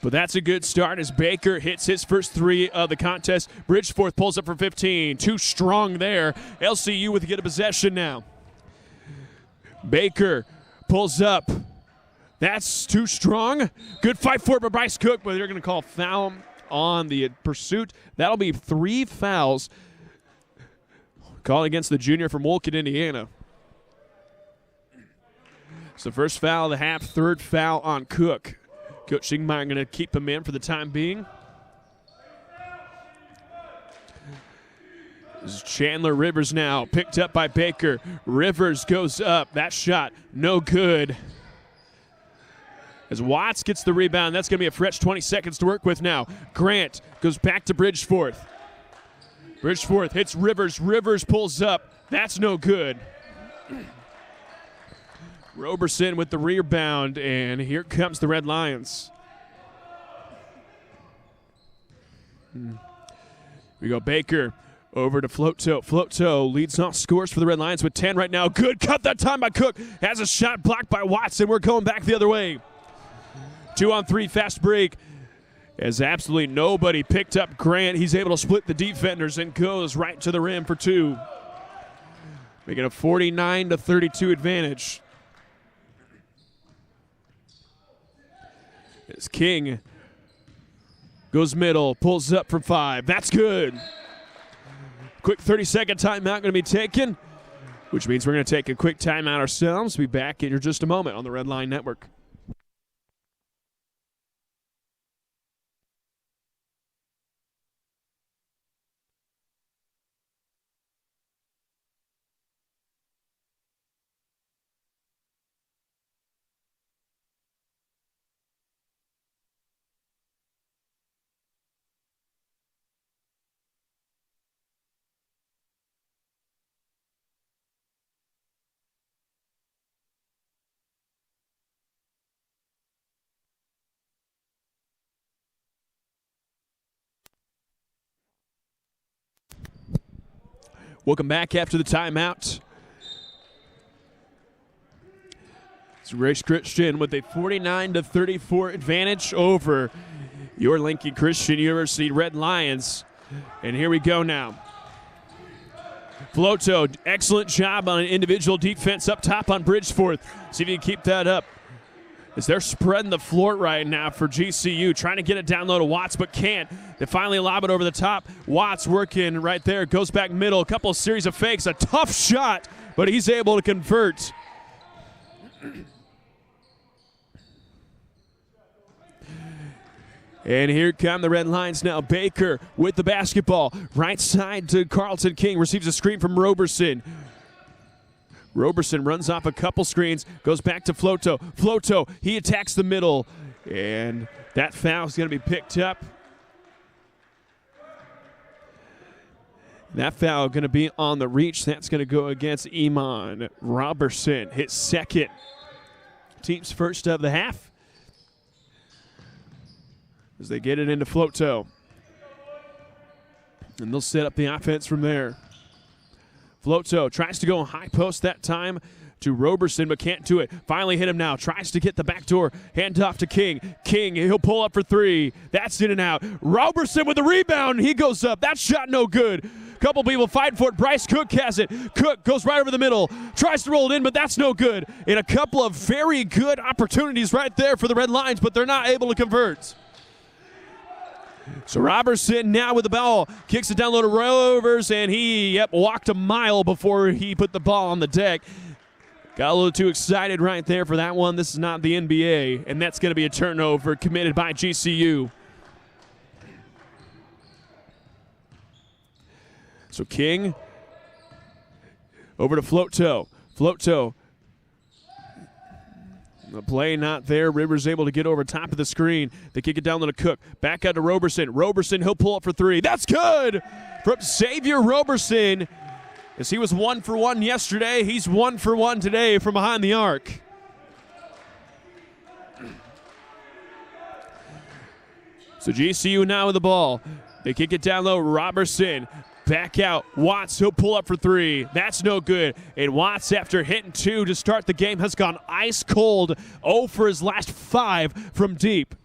But that's a good start as Baker hits his first three of the contest. Bridgeforth pulls up for 15. Too strong there. LCU with a good possession now. Baker pulls up. That's too strong. Good fight for it by Bryce Cook, but they're going to call foul on the pursuit. That'll be 3 fouls called against the junior from Wolcott, Indiana. It's the first foul of the half, third foul on Cook. Coach Schingmeyer going to keep him in for the time being. This is Chandler Rivers now, picked up by Baker. Rivers goes up. That shot, no good. As Watts gets the rebound, that's going to be a fresh 20 seconds to work with now. Grant goes back to Bridgeforth. Bridgeforth hits Rivers. Rivers pulls up. That's no good. Roberson with the rebound, and here comes the Red Lions. We go Baker over to Floto. Floto leads off scores for the Red Lions with 10 right now. Good cut that time by Cook. Has a shot blocked by Watson. We're going back the other way. 2-on-3 fast break. As absolutely nobody picked up Grant. He's able to split the defenders and goes right to the rim for 2. Making a 49-32 advantage. As King goes middle, pulls up for 5. That's good. Quick 30-second timeout going to be taken, which means we're going to take a quick timeout ourselves. We'll be back in just a moment on the Red Line Network. Welcome back after the timeout. It's Grace Christian with a 49-34 advantage over your Lincoln Christian University Red Lions. And here we go now. Floto, excellent job on an individual defense up top on Bridgeforth. See if you can keep that up. As they're spreading the floor right now for GCU, trying to get it down low to Watts, but can't. They finally lob it over the top. Watts working right there, goes back middle, a couple of series of fakes, a tough shot, but he's able to convert. And here come the Red Lions now. Baker with the basketball. Right side to Carlton King. Receives a screen from Roberson. Roberson runs off a couple screens, goes back to Floto. Floto, he attacks the middle, and that foul is going to be picked up. That foul going to be on the reach. That's going to go against Iman Roberson, his second. Team's first of the half. as they get it into Floto. And they'll set up the offense from there. Floto tries to go high post that time to Roberson, but can't do it. Finally hit him now. Tries to get the backdoor handoff to King. King, he'll pull up for three. That's in and out. Roberson with the rebound. He goes up. That shot no good. Couple people fighting for it. Bryce Cook has it. Cook goes right over the middle. Tries to roll it in, but that's no good. And a couple of very good opportunities right there for the Red Lions, but they're not able to convert. So Robertson now with the ball, kicks it down low to Rovers, and he, walked a mile before he put the ball on the deck. Got a little too excited right there for that one. This is not the NBA, and that's going to be a turnover committed by GCU. So King over to Floto. Floto. The play not there. Rivers able to get over top of the screen. They kick it down to Cook. Back out to Roberson. Roberson, he'll pull up for three. That's good from Xavier Roberson. As he was 1 for 1 yesterday, he's 1 for 1 today from behind the arc. So GCU now with the ball. They kick it down low. Roberson. Back out. Watts, he'll pull up for three. That's no good. And Watts, after hitting two to start the game, has gone ice cold. 0 for his last 5 from deep.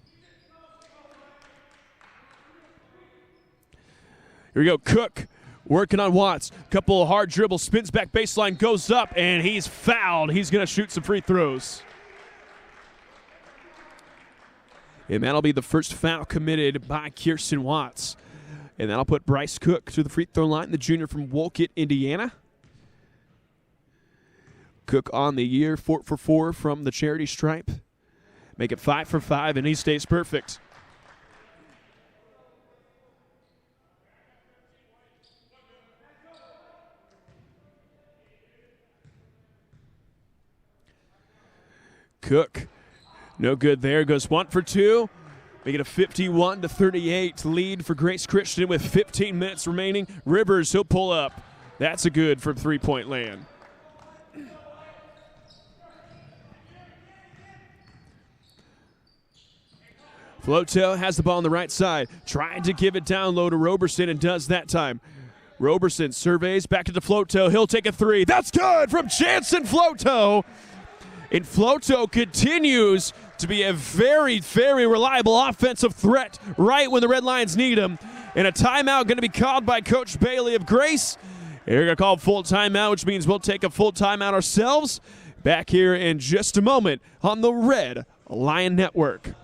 Here we go. Cook working on Watts. Couple of hard dribbles. Spins back baseline. Goes up, and he's fouled. He's going to shoot some free throws. And that'll be the first foul committed by Kirsten Watts. And that'll put Bryce Cook to the free throw line, the junior from Wolcott, Indiana. Cook on the year, 4 for 4 from the charity stripe. Make it 5 for 5, and he stays perfect. Cook, no good there. Goes 1 for 2. Make it a 51-38 lead for Grace Christian with 15 minutes remaining. Rivers, he'll pull up. That's a good from three-point land. Floto has the ball on the right side. Trying to give it down low to Roberson and does that time. Roberson surveys back to the Floto. He'll take a three. That's good from Jansen Floto. And Floto continues to be a very, very reliable offensive threat right when the Red Lions need him. And a timeout going to be called by Coach Bailey of Grace. They're going to call full timeout, which means we'll take a full timeout ourselves. Back here in just a moment on the Red Lion Network.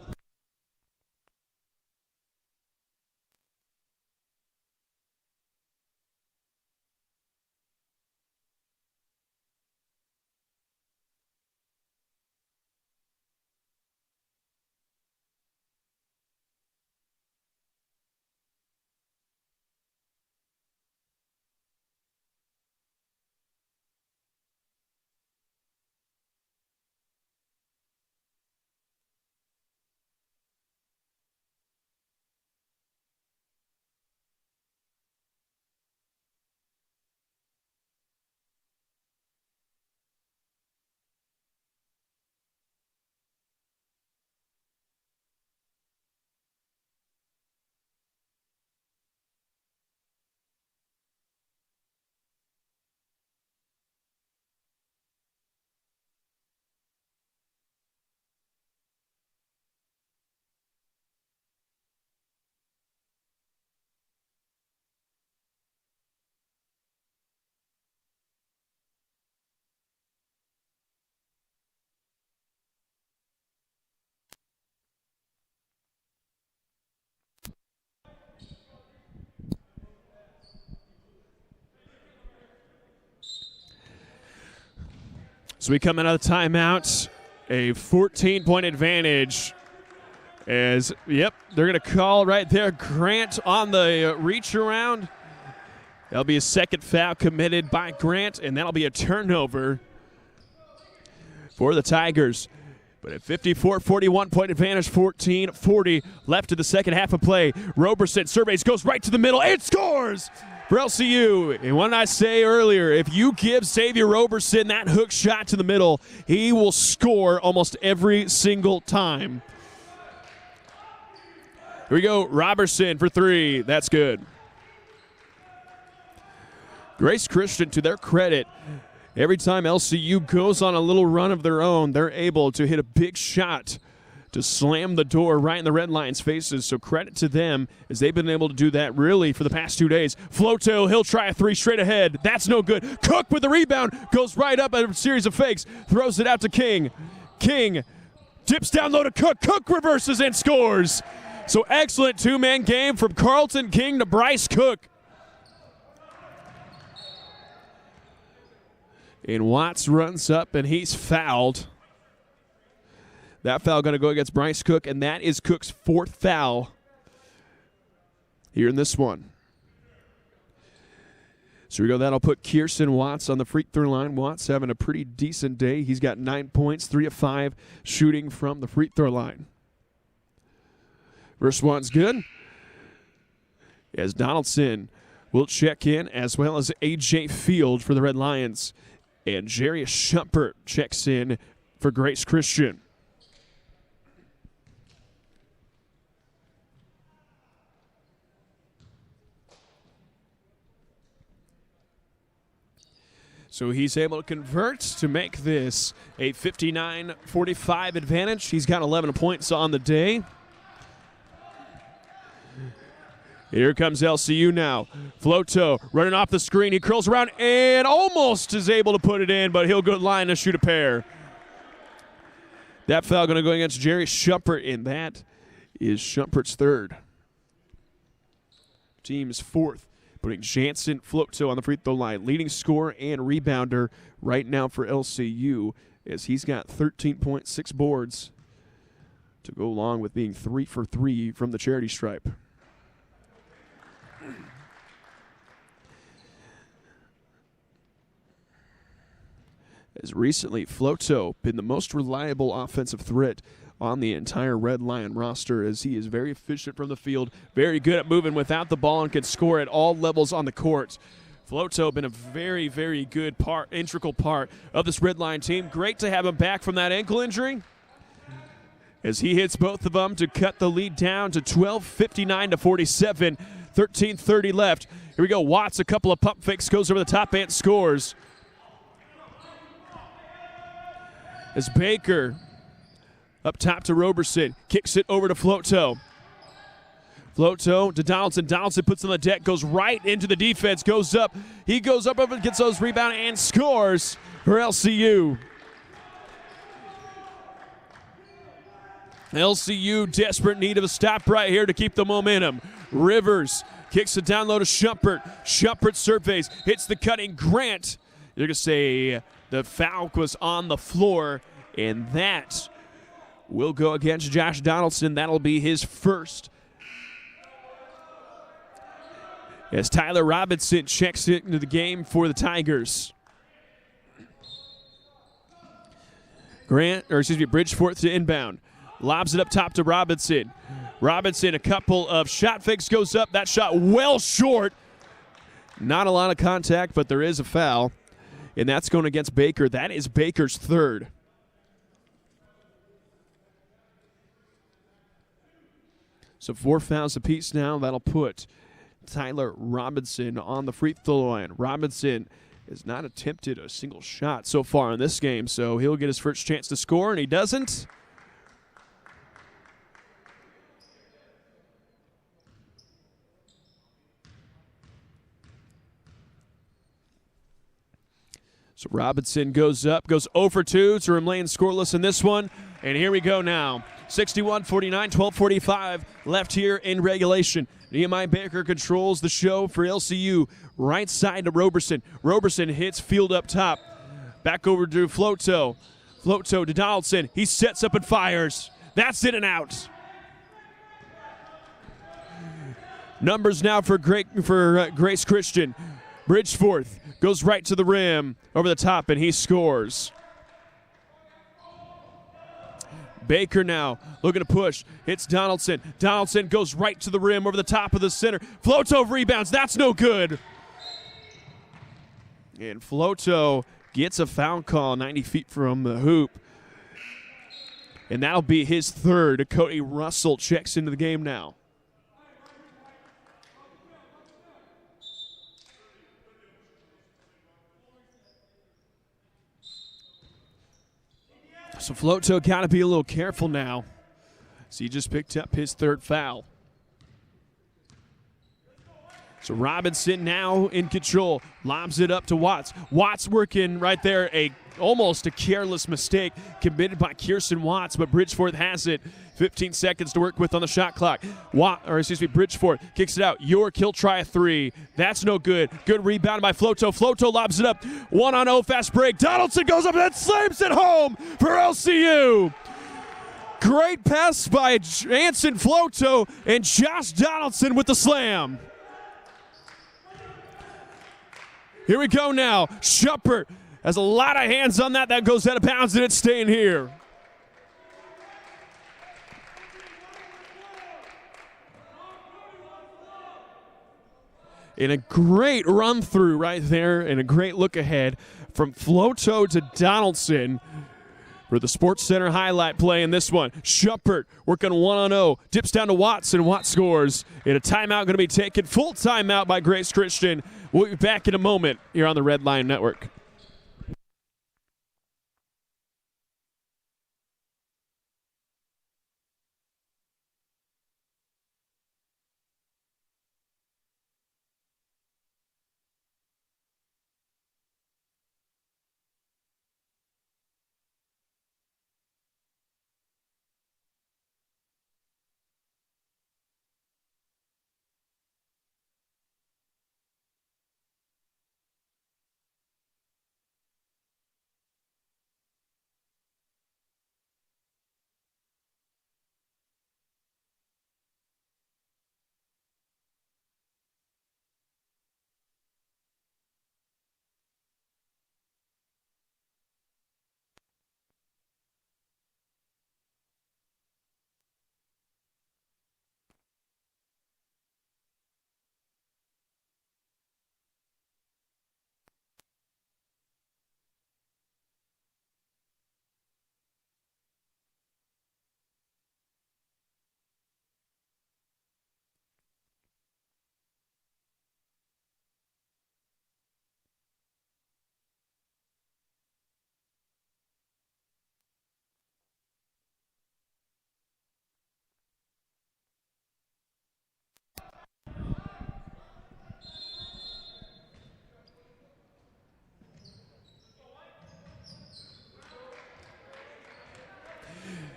So we come out of the timeout, a 14-point advantage. They're going to call right there Grant on the reach around. That'll be a second foul committed by Grant, and that'll be a turnover for the Tigers. But at 54-41 point advantage, 14-40 left to the second half of play. Roberson surveys, goes right to the middle, and scores for LCU. And what did I say earlier? If you give Xavier Roberson that hook shot to the middle, he will score almost every single time. Here we go. Robertson for three. That's good. Grace Christian, to their credit, every time LCU goes on a little run of their own, they're able to hit a big shot to slam the door right in the Red Lions' faces. So credit to them as they've been able to do that really for the past 2 days. Floto, he'll try a three straight ahead. That's no good. Cook with the rebound, goes right up a series of fakes, throws it out to King. King dips down low to Cook. Cook reverses and scores. So excellent two-man game from Carlton King to Bryce Cook. And Watts runs up and he's fouled. That foul going to go against Bryce Cook, and that is Cook's fourth foul here in this one. So here we go. That'll put Kirsten Watts on the free throw line. Watts having a pretty decent day. He's got 9 points, 3 of 5 shooting from the free throw line. First one's good. As Donaldson will check in, as well as A.J. Field for the Red Lions. And Jarius Schumpert checks in for Grace Christian. So he's able to convert to make this a 59-45 advantage. He's got 11 points on the day. Here comes LCU now. Floto running off the screen. He curls around and almost is able to put it in, but he'll go line to shoot a pair. That foul going to go against Jerry Schumpert, and that is Shumpert's third. Team's fourth, putting Jansen Floto on the free throw line. Leading scorer and rebounder right now for LCU, as he's got 13.6 boards to go along with being 3 for 3 from the charity stripe. As recently, Floto been the most reliable offensive threat on the entire Red Lion roster, as he is very efficient from the field, very good at moving without the ball, and can score at all levels on the court. Floto been a very, very good integral part of this Red Lion team. Great to have him back from that ankle injury, as he hits both of them to cut the lead down to 12:59-47, 13:30 left. Here we go. Watts, a couple of pump fakes, goes over the top and scores. As Baker up top to Roberson, kicks it over to Floto. Floto to Donaldson. Donaldson puts on the deck, goes right into the defense, goes up. He goes up and gets those rebound and scores for LCU. LCU desperate need of a stop right here to keep the momentum. Rivers kicks it down low to Schumpert. Schumpert surveys, hits the cutting Grant. You're going to say the foul was on the floor, and that will go against Josh Donaldson. That'll be his first. As Tyler Robinson checks into the game for the Tigers. Bridgeforth to inbound. Lobs it up top to Robinson. Robinson, a couple of shot fakes, goes up. That shot well short. Not a lot of contact, but there is a foul. And that's going against Baker. That is Baker's third. So 4 fouls apiece now. That'll put Tyler Robinson on the free throw line. Robinson has not attempted a single shot so far in this game, so he'll get his first chance to score, and he doesn't. So Robinson goes up, goes 0 for 2 to remain scoreless in this one. And here we go now. 61-49, 12:45 left here in regulation. Nehemiah Baker controls the show for LCU. Right side to Roberson. Roberson hits Field up top. Back over to Floto. Floto to Donaldson. He sets up and fires. That's in and out. Numbers now for Grace Christian. Bridgeforth goes right to the rim, over the top, and he scores. Baker now looking to push. Hits Donaldson. Donaldson goes right to the rim, over the top of the center. Floto rebounds. That's no good. And Floto gets a foul call 90 feet from the hoop. And that'll be his third. Cody Russell checks into the game now. So Floto got to be a little careful now. So he just picked up his third foul. So Robinson now in control, lobs it up to Watts. Watts working right there, almost a careless mistake committed by Kirsten Watts, but Bridgeforth has it. 15 seconds to work with on the shot clock. Bridgeforth kicks it out. York, he'll try a three. That's no good. Good rebound by Floto. Floto lobs it up. 1-on-0 fast break. Donaldson goes up and slams it home for LCU. Great pass by Anson Floto and Josh Donaldson with the slam. Here we go now. Schuppert has a lot of hands on that. That goes out of bounds, and it's staying here. And a great run through right there, and a great look ahead from Floto to Donaldson for the Sports Center highlight play in this one. Schuppert working 1-on-0, dips down to Watts, and Watts scores. And a timeout going to be taken, full timeout by Grace Christian. We'll be back in a moment here on the Red Line Network.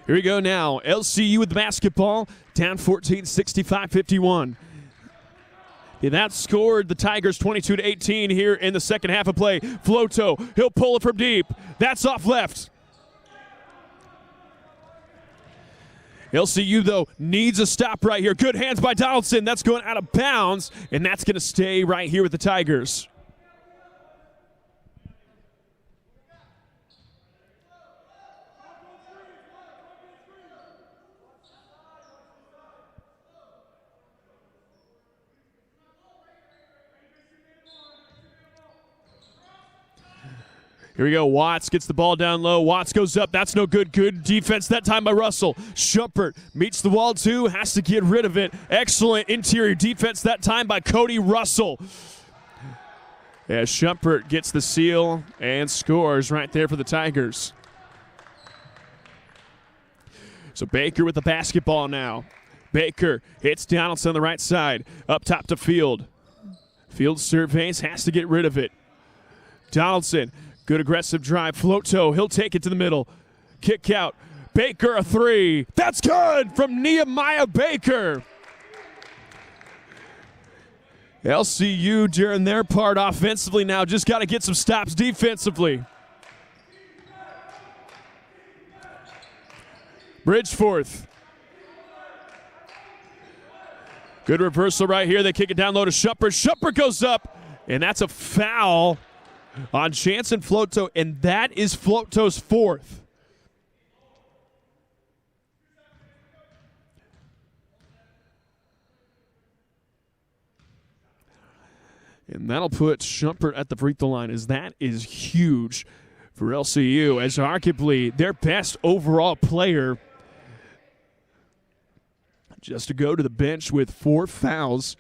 Here we go now. LCU with the basketball, down 14, 65-51. And that scored the Tigers 22-18 here in the second half of play. Floto, he'll pull it from deep. That's off left. LCU, though, needs a stop right here. Good hands by Donaldson. That's going out of bounds, and that's going to stay right here with the Tigers. Here we go. Watts gets the ball down low. Watts goes up. That's no good. Good defense that time by Russell. Schuppert meets the wall too. Has to get rid of it. Excellent interior defense that time by Cody Russell. As Schuppert gets the seal and scores right there for the Tigers. So Baker with the basketball now. Baker hits Donaldson on the right side. Up top to Field. Field surveys. Has to get rid of it. Donaldson. Good aggressive drive. Floto, he'll take it to the middle. Kick out. Baker, a three. That's good from Nehemiah Baker. LCU during their part offensively now. Just got to get some stops defensively. Bridgeforth. Good reversal right here. They kick it down low to Schuppert. Schuppert goes up, and that's a foul on Jansen Floto, and that is Floto's fourth. And that'll put Schuppert at the free throw line, as that is huge for LCU, as arguably their best overall player just to go to the bench with 4 fouls.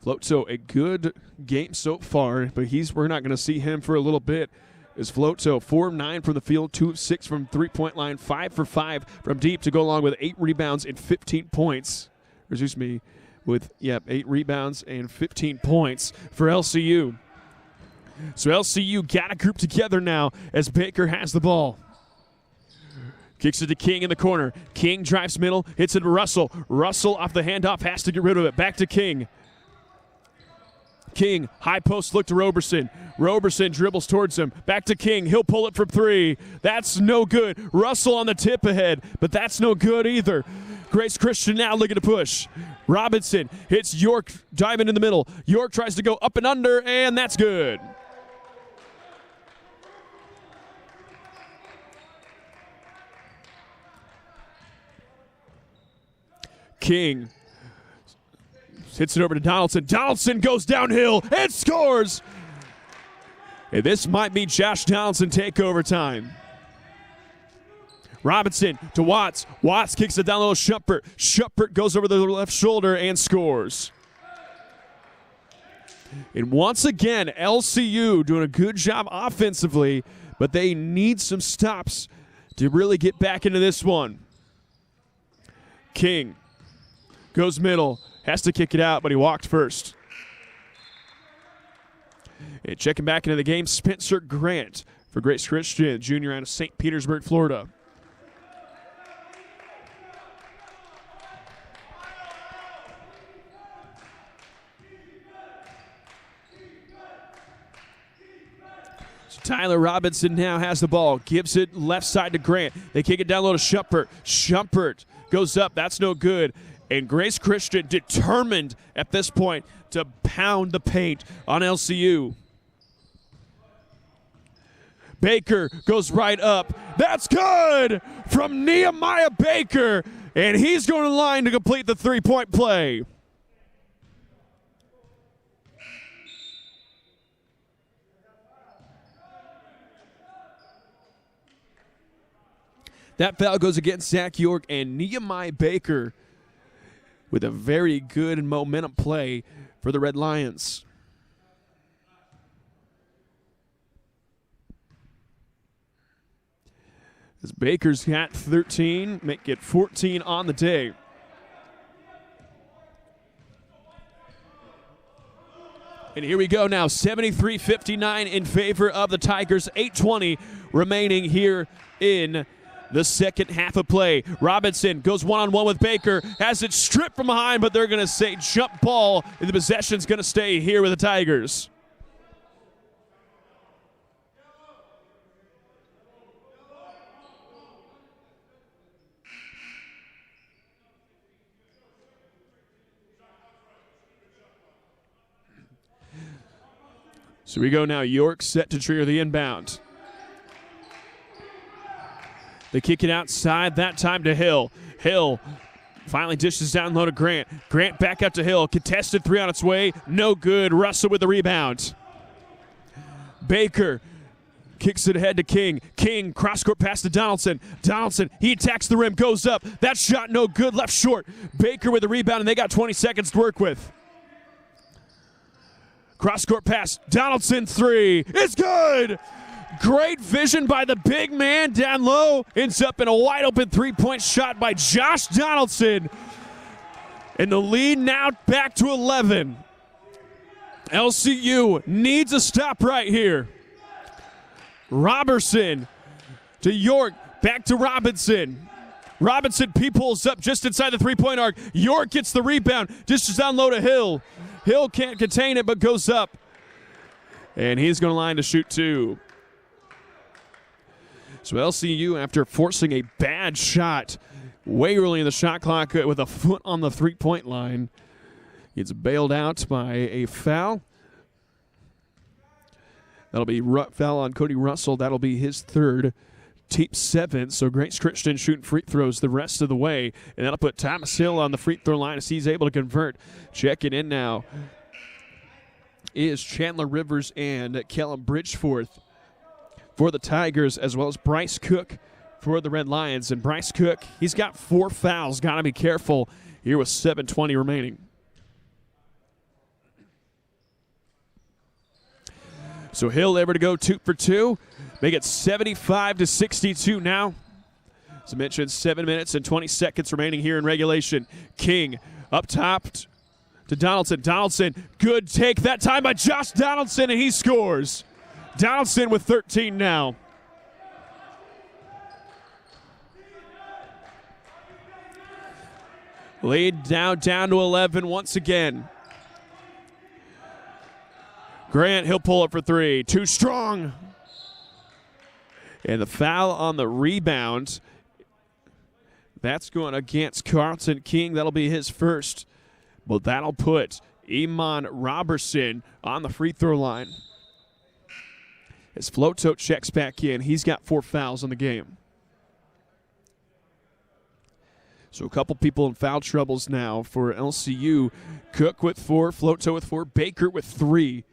Floto, a good game so far, but we're not going to see him for a little bit is Floto, 4-9 from the field, 2 of 6 from three-point line, 5 for 5 from deep to go along with 8 rebounds and 15 points. Excuse me, with 8 rebounds and 15 points for LCU. So LCU got a group together now as Baker has the ball. Kicks it to King in the corner. King drives middle, hits it to Russell. Russell off the handoff, has to get rid of it. Back to King. King, high post look to Roberson. Roberson dribbles towards him. Back to King. He'll pull it from 3. That's no good. Russell on the tip ahead, but that's no good either. Grace Christian now looking to push. Robinson hits York, diving in the middle. York tries to go up and under, and that's good. King hits it over to Donaldson. Donaldson goes downhill and scores. And this might be Josh Donaldson takeover time. Robinson to Watts. Watts kicks it down low to Schuppert. Schuppert goes over the left shoulder and scores. And once again, LCU doing a good job offensively, but they need some stops to really get back into this one. King goes middle, has to kick it out, but he walked first. And checking back into the game, Spencer Grant for Grace Christian, junior out of St. Petersburg, Florida. So Tyler Robinson now has the ball, gives it left side to Grant. They kick it down low to Schuppert. Schuppert goes up, that's no good. And Grace Christian determined at this point to pound the paint on LCU. Baker goes right up. That's good from Nehemiah Baker. And he's going to the line to complete the three-point play. That foul goes against Zach York, and Nehemiah Baker with a very good momentum play for the Red Lions. As Baker's got 13, make it 14 on the day. And here we go now, 73-59 in favor of the Tigers, 8:20 remaining here in the second half of play. Robinson goes one-on-one with Baker, has it stripped from behind, but they're going to say jump ball, and the possession's going to stay here with the Tigers. So we go now, York set to trigger the inbound. They kick it outside, that time to Hill. Hill finally dishes down low to Grant. Grant back out to Hill. Contested 3 on its way. No good. Russell with the rebound. Baker kicks it ahead to King. King, cross-court pass to Donaldson. Donaldson, he attacks the rim, goes up. That shot no good, left short. Baker with the rebound, and they got 20 seconds to work with. Cross-court pass. Donaldson 3. It's good! Great vision by the big man down low. Ends up in a wide open three-point shot by Josh Donaldson. And the lead now back to 11. LCU needs a stop right here. Robertson to York, back to Robinson. Robinson pulls up just inside the three-point arc. York gets the rebound, dishes down low to Hill. Hill can't contain it but goes up. And he's going to line to shoot 2. So LCU, after forcing a bad shot way early in the shot clock with a foot on the three-point line, gets bailed out by a foul. That'll be foul on Cody Russell. That'll be his 3rd, team 7th. So Grace Christian shooting free throws the rest of the way. And that'll put Thomas Hill on the free throw line as he's able to convert. Checking in now is Chandler Rivers and Kellen Bridgeforth for the Tigers, as well as Bryce Cook for the Red Lions. And Bryce Cook, he's got 4 fouls. Got to be careful here with 7:20 remaining. So Hill able to go 2 for 2. Make it 75-62 now. As I mentioned, 7 minutes and 20 seconds remaining here in regulation. King up top to Donaldson. Donaldson, good take that time by Josh Donaldson, and he scores. Donaldson with 13 now. Lead down to 11 once again. Grant, he'll pull it for three. Too strong. And the foul on the rebound. That's going against Carlton King. That'll be his first. But that'll put Iman Robertson on the free throw line. As Floto checks back in, he's got 4 fouls on the game. So a couple people in foul troubles now for LCU. Cook with 4, Floto with 4, Baker with 3.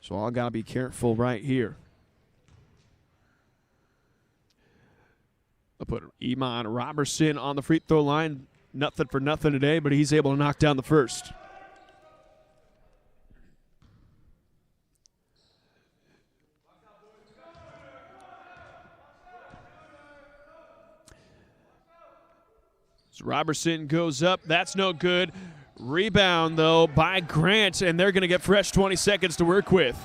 So all got to be careful right here. I'll put Iman Robertson on the free throw line. Nothing for nothing today, but he's able to knock down the first. So Robertson goes up. That's no good. Rebound, though, by Grant, and they're going to get fresh 20 seconds to work with.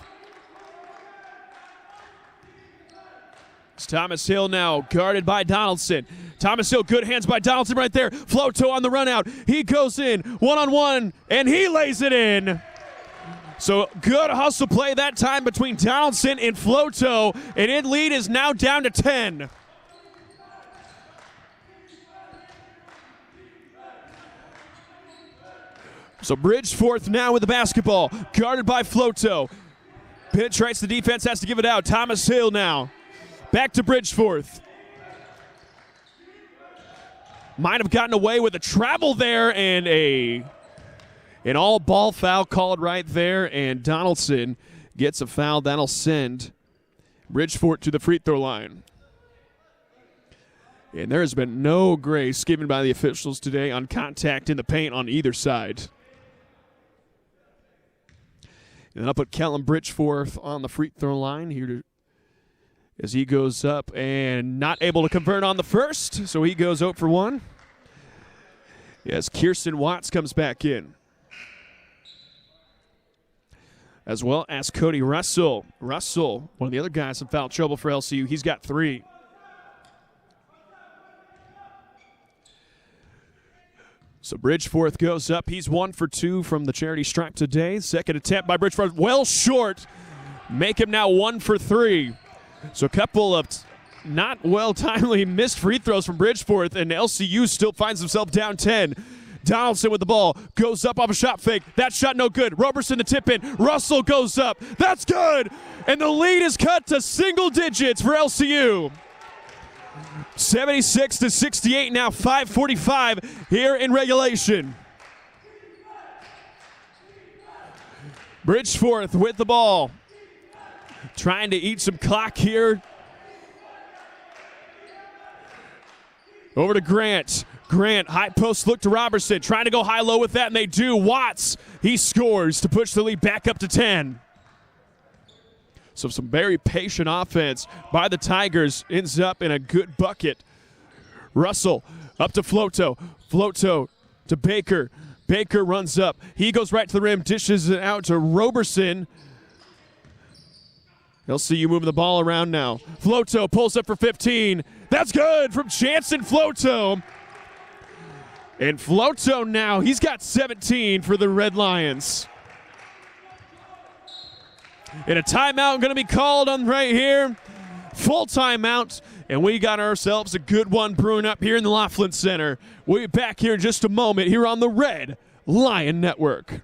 It's Thomas Hill now, guarded by Donaldson. Thomas Hill, good hands by Donaldson right there. Floto on the run out. He goes in one-on-one, and he lays it in. So good hustle play that time between Donaldson and Floto, and in lead is now down to 10. So Bridgeforth now with the basketball, guarded by Floto. Penetrates the defense, has to give it out. Thomas Hill now. Back to Bridgeforth. Might have gotten away with a travel there and an all-ball foul called right there, and Donaldson gets a foul. That'll send Bridgeforth to the free throw line. And there has been no grace given by the officials today on contact in the paint on either side. And then I'll put Kellen Bridgeforth on the free throw line here as he goes up and not able to convert on the first, so he goes 0 for 1. As Kirsten Watts comes back in. As well as Cody Russell. Russell, one of the other guys in foul trouble for LCU. He's got 3. So Bridgeforth goes up. He's 1 for 2 from the charity stripe today. Second attempt by Bridgeforth, well short. Make him now 1 for 3. So a couple of not well timely missed free throws from Bridgeforth, and LCU still finds himself down 10. Donaldson with the ball, goes up off a shot fake. That shot no good. Roberson to tip in. Russell goes up. That's good. And the lead is cut to single digits for LCU. 76-68 now, 5:45 here in regulation. Bridgeforth with the ball. Trying to eat some clock here. Over to Grant. Grant, high post look to Robertson. Trying to go high-low with that, and they do. Watts, he scores to push the lead back up to 10. So some very patient offense by the Tigers ends up in a good bucket. Russell up to Floto. Floto to Baker. Baker runs up. He goes right to the rim, dishes it out to Roberson. LCU moving the ball around now. Floto pulls up for 15. That's good from Jansen Floto. And Floto now, he's got 17 for the Red Lions. And a timeout going to be called on right here. Full timeout. And we got ourselves a good one brewing up here in the Laughlin Center. We'll be back here in just a moment here on the Red Lion Network.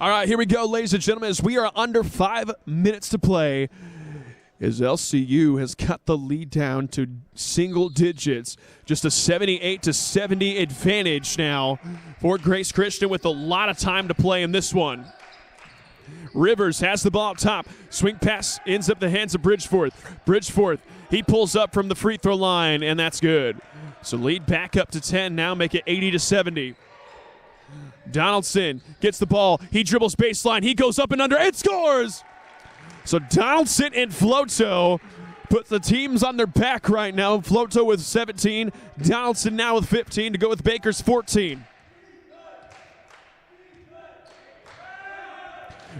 All right, here we go, ladies and gentlemen, as we are under 5 minutes to play, as LCU has cut the lead down to single digits. Just a 78-70 advantage now for Grace Christian with a lot of time to play in this one. Rivers has the ball up top. Swing pass ends up the hands of Bridgeforth. Bridgeforth, he pulls up from the free throw line, and that's good. So lead back up to 10, now make it 80-70. Donaldson gets the ball. He dribbles baseline. He goes up and under and scores! So Donaldson and Floto put the teams on their back right now. Floto with 17. Donaldson now with 15 to go with Baker's 14.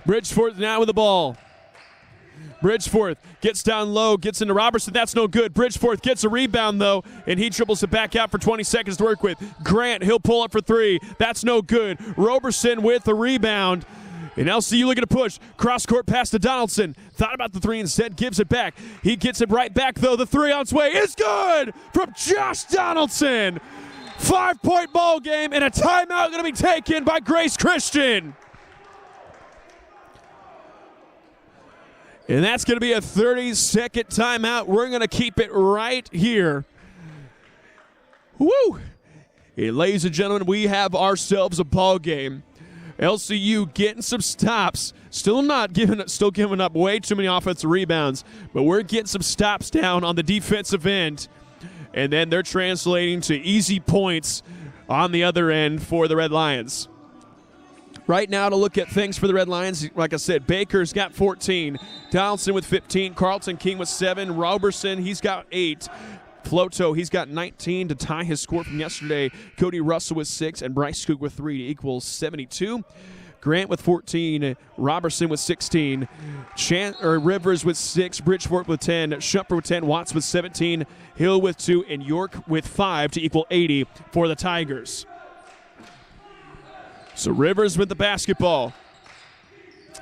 Bridgeforth now with the ball. Bridgeforth gets down low, gets into Robertson. That's no good. Bridgeforth gets a rebound, though, and he dribbles it back out for 20 seconds to work with. Grant, he'll pull up for three. That's no good. Roberson with the rebound. And LCU looking to push. Cross-court pass to Donaldson. Thought about the three instead, gives it back. He gets it right back, though. The three on its way is good from Josh Donaldson. 5-point ball game, and a timeout going to be taken by Grace Christian. And that's going to be a 30-second timeout. We're going to keep it right here. Woo! Hey, ladies and gentlemen, we have ourselves a ball game. LCU getting some stops. Still giving up way too many offensive rebounds, but we're getting some stops down on the defensive end. And then they're translating to easy points on the other end for the Red Lions. Right now, to look at things for the Red Lions, like I said, Baker's got 14. Donaldson with 15. Carlton King with 7. Roberson, he's got 8. Floto, he's got 19 to tie his score from yesterday. Cody Russell with 6, and Bryce Skoog with 3 to equal 72. Grant with 14. Roberson with 16. Rivers with 6. Bridgeforth with 10. Shumpert with 10. Watts with 17. Hill with 2. And York with 5 to equal 80 for the Tigers. So Rivers with the basketball.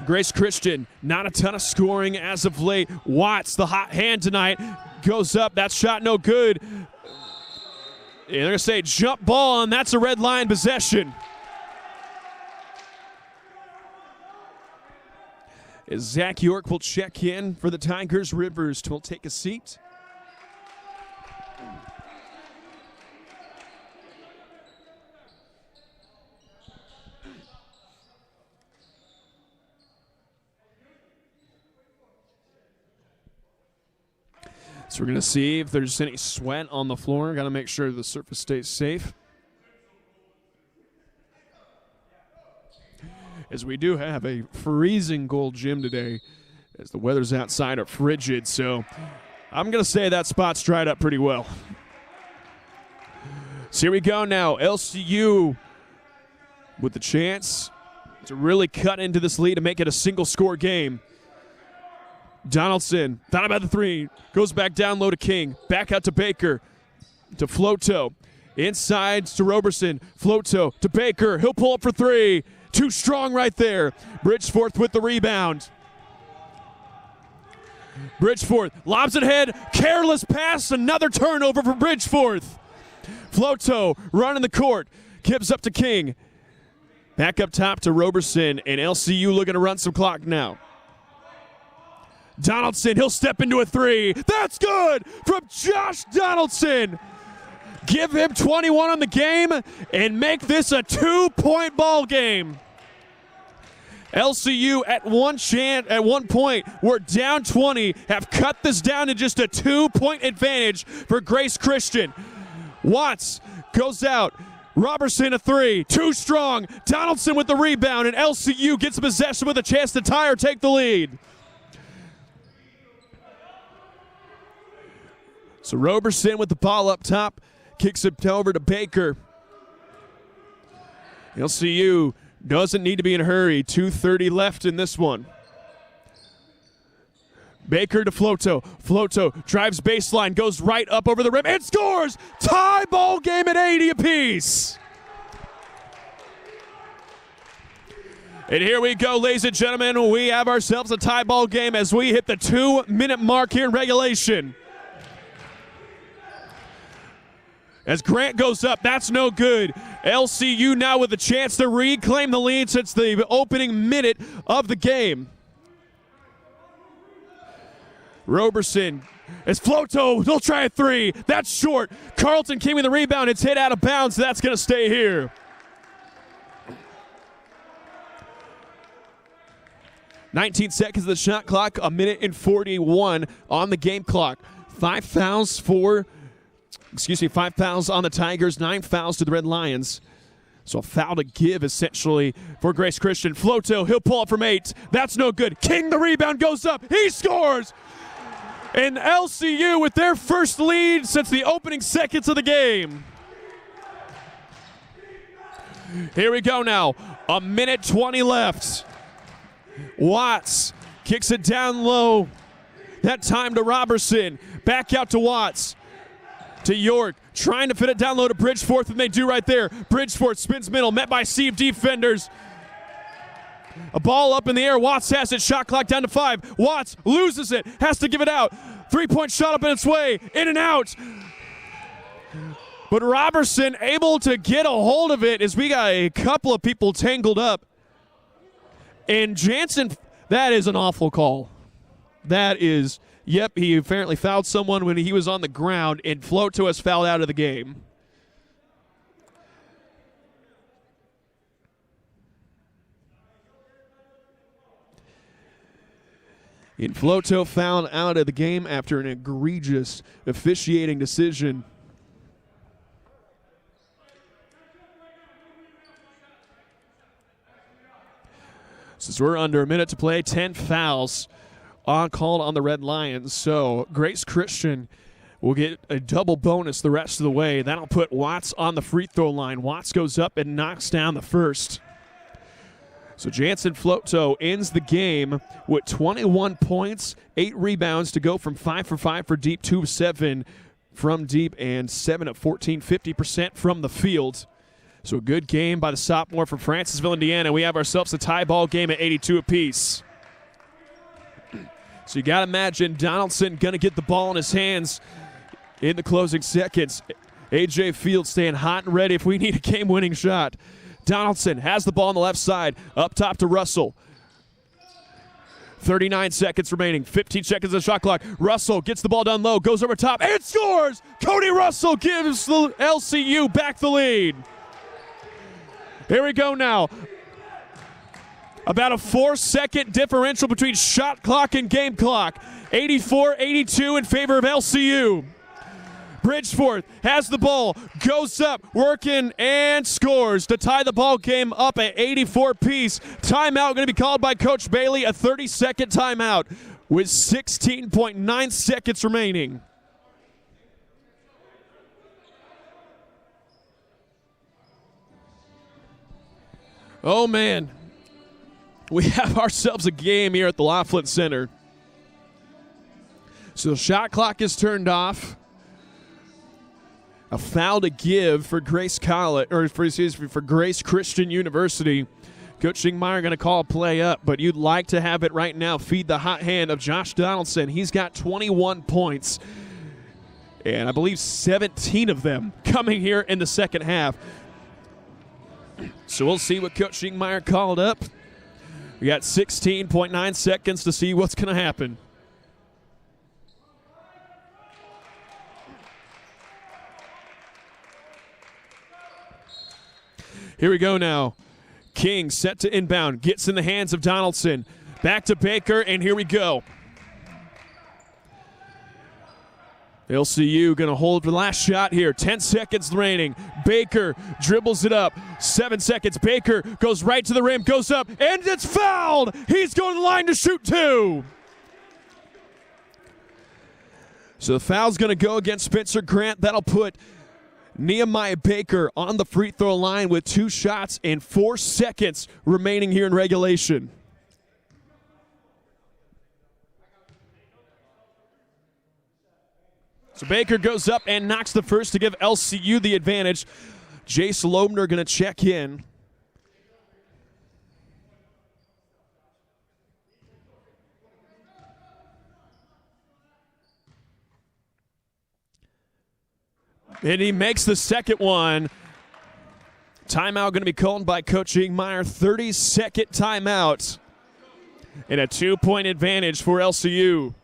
Grace Christian, not a ton of scoring as of late. Watts, the hot hand tonight, goes up. That shot no good. And they're going to say jump ball, and that's a Red Lion possession. As Zach York will check in for the Tigers, Rivers will take a seat. So we're going to see if there's any sweat on the floor. Got to make sure the surface stays safe. As we do have a freezing cold gym today, as the weather's outside are frigid. So I'm going to say that spot's dried up pretty well. So here we go now. LCU with the chance to really cut into this lead and make it a single-score game. Donaldson, thought about the three, goes back down low to King, back out to Baker, to Floto, inside to Roberson, Floto to Baker, he'll pull up for three, too strong right there. Bridgeforth with the rebound. Bridgeforth lobs it ahead, careless pass, another turnover for Bridgeforth. Floto running the court, gives up to King, back up top to Roberson, and LCU looking to run some clock now. Donaldson, he'll step into a three. That's good from Josh Donaldson. Give him 21 on the game and make this a 2-point ball game. LCU at one point, we're down 20, have cut this down to just a 2-point advantage for Grace Christian. Watts goes out. Roberson a three, too strong. Donaldson with the rebound, and LCU gets possession with a chance to tie or take the lead. So Roberson with the ball up top, kicks it over to Baker. LCU doesn't need to be in a hurry. 2:30 left in this one. Baker to Floto. Floto drives baseline, goes right up over the rim, and scores! Tie ball game at 80 apiece. And here we go, ladies and gentlemen. We have ourselves a tie ball game as we hit the 2-minute mark here in regulation. As Grant goes up, that's no good. LCU now with a chance to reclaim the lead since the opening minute of the game. Roberson, as Floto, they'll try a three. That's short. Carlton came with the rebound. It's hit out of bounds. That's going to stay here. 19 seconds of the shot clock, a minute and 41 on the game clock. 5 fouls on the Tigers, 9 fouls to the Red Lions. So a foul to give, essentially, for Grace Christian. Floto, he'll pull up from 8. That's no good. King, the rebound, goes up. He scores! And LCU with their first lead since the opening seconds of the game. Here we go now. A minute 20 left. Watts kicks it down low. That time to Robertson. Back out to Watts. To York. Trying to fit it down low to Bridgeforth, and they do right there. Bridgeforth spins middle, met by sea of defenders. A ball up in the air. Watts has it. Shot clock down to 5. Watts loses it. Has to give it out. 3-point shot up in its way. In and out. But Robertson able to get a hold of it as we got a couple of people tangled up. And Jansen, that is an awful call. That is, yep, he apparently fouled someone when he was on the ground, and Floto has fouled out of the game. And Floto fouled out of the game after an egregious officiating decision. Since we're under a minute to play, 10 fouls called on the Red Lions. So Grace Christian will get a double bonus the rest of the way. That'll put Watts on the free throw line. Watts goes up and knocks down the first. So Jansen Floto ends the game with 21 points, 8 rebounds to go from 5 for 5 for deep, 2 of 7 from deep, and 7 of 14, 50% from the field. So a good game by the sophomore from Francisville, Indiana. We have ourselves a tie ball game at 82 apiece. So you got to imagine Donaldson going to get the ball in his hands in the closing seconds. A.J. Fields staying hot and ready if we need a game-winning shot. Donaldson has the ball on the left side, up top to Russell. 39 seconds remaining, 15 seconds of the shot clock. Russell gets the ball down low, goes over top, and scores! Cody Russell gives the LCU back the lead. Here we go now. About a 4-second differential between shot clock and game clock. 84-82 in favor of LCU. Bridgeforth has the ball, goes up, working, and scores to tie the ball game up at 84 apiece. Timeout going to be called by Coach Bailey, a 30-second timeout with 16.9 seconds remaining. Oh, man. We have ourselves a game here at the Laughlin Center. So the shot clock is turned off. A foul to give for Grace College, or for Grace Christian University. Coach Schingmeyer going to call a play up, but you'd like to have it right now. Feed the hot hand of Josh Donaldson. He's got 21 points, and I believe 17 of them coming here in the second half. So we'll see what Coach Schingmeyer called up. We got 16.9 seconds to see what's going to happen. Here we go now. King set to inbound. Gets in the hands of Donaldson. Back to Baker, and here we go. LCU going to hold the last shot here. 10 seconds remaining. Baker dribbles it up. 7 seconds. Baker goes right to the rim, goes up, and it's fouled. He's going to the line to shoot 2. So the foul's going to go against Spencer Grant. That'll put Nehemiah Baker on the free throw line with 2 shots and 4 seconds remaining here in regulation. So Baker goes up and knocks the first to give LCU the advantage. Jace Loebner going to check in. And he makes the second one. Timeout going to be called by Coach Ingmeyer. 30-second timeout. And a 2-point advantage for LCU.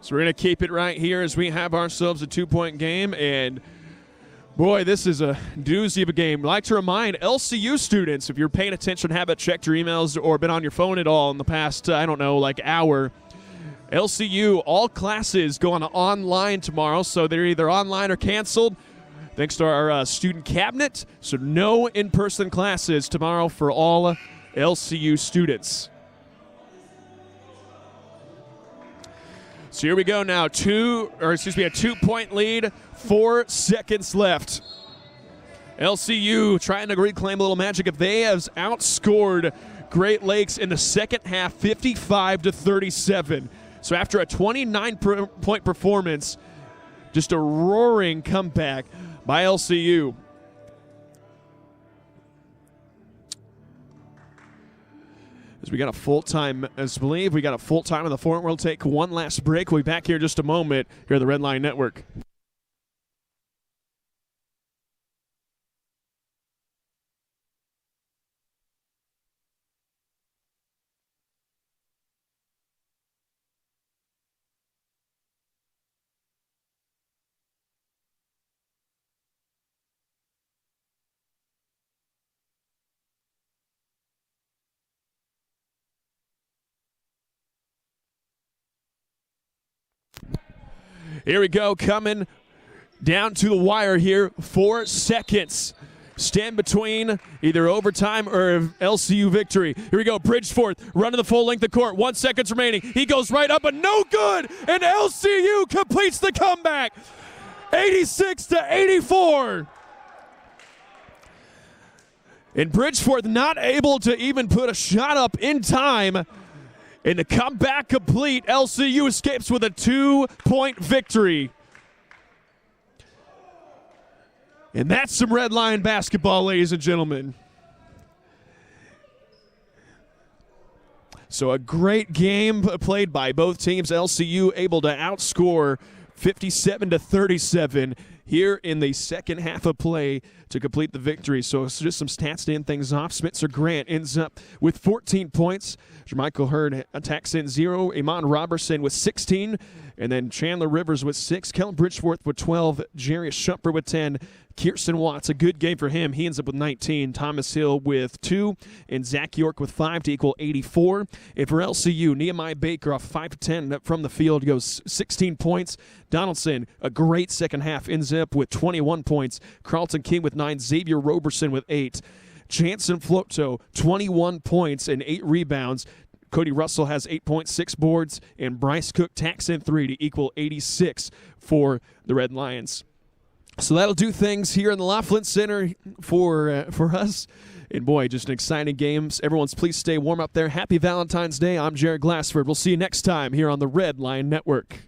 So we're going to keep it right here as we have ourselves a 2-point game. And, boy, this is a doozy of a game. I'd like to remind LCU students, if you're paying attention, haven't checked your emails or been on your phone at all in the past, hour, LCU, all classes go on online tomorrow, so they're either online or canceled. Thanks to our student cabinet, so no in-person classes tomorrow for all LCU students. So here we go now. A 2-point lead, 4 seconds left. LCU trying to reclaim a little magic if they have outscored Great Lakes in the second half, 55-37. So after a 29-point performance, just a roaring comeback by LCU. As we got a full-time, as believe we got a full-time on the floor. We'll take one last break. We'll be back here in just a moment here at the Red Line Network. Here we go, coming down to the wire here. 4 seconds. Stand between either overtime or LCU victory. Here we go, Bridgeforth running the full length of court. 1 second remaining. He goes right up, but no good. And LCU completes the comeback. 86-84. And Bridgeforth not able to even put a shot up in time. And the comeback complete. LCU escapes with a 2-point victory. And that's some Red Line basketball, ladies and gentlemen. So a great game played by both teams. LCU able to outscore 57-37 here in the second half of play to complete the victory. So it's just some stats to end things off. Spencer Grant ends up with 14 points. Jermichael Hurd attacks in 0. Iman Robertson with 16. And then Chandler Rivers with 6. Kellen Bridgeforth with 12. Jarius Shumper with 10. Kirsten Watts, a good game for him. He ends up with 19. Thomas Hill with 2. And Zach York with 5 to equal 84. And for LCU, Nehemiah Baker off 5 to 10 from the field goes 16 points. Donaldson, a great second half, ends up with 21 points. Carlton King with 9. Xavier Roberson with 8. Jansen Floto, 21 points and 8 rebounds. Cody Russell has 8.6 boards, and Bryce Cook tacks in 3 to equal 86 for the Red Lions. So that'll do things here in the Laughlin Center for us. And, boy, just an exciting game. Everyone's please stay warm up there. Happy Valentine's Day. I'm Jared Glassford. We'll see you next time here on the Red Line Network.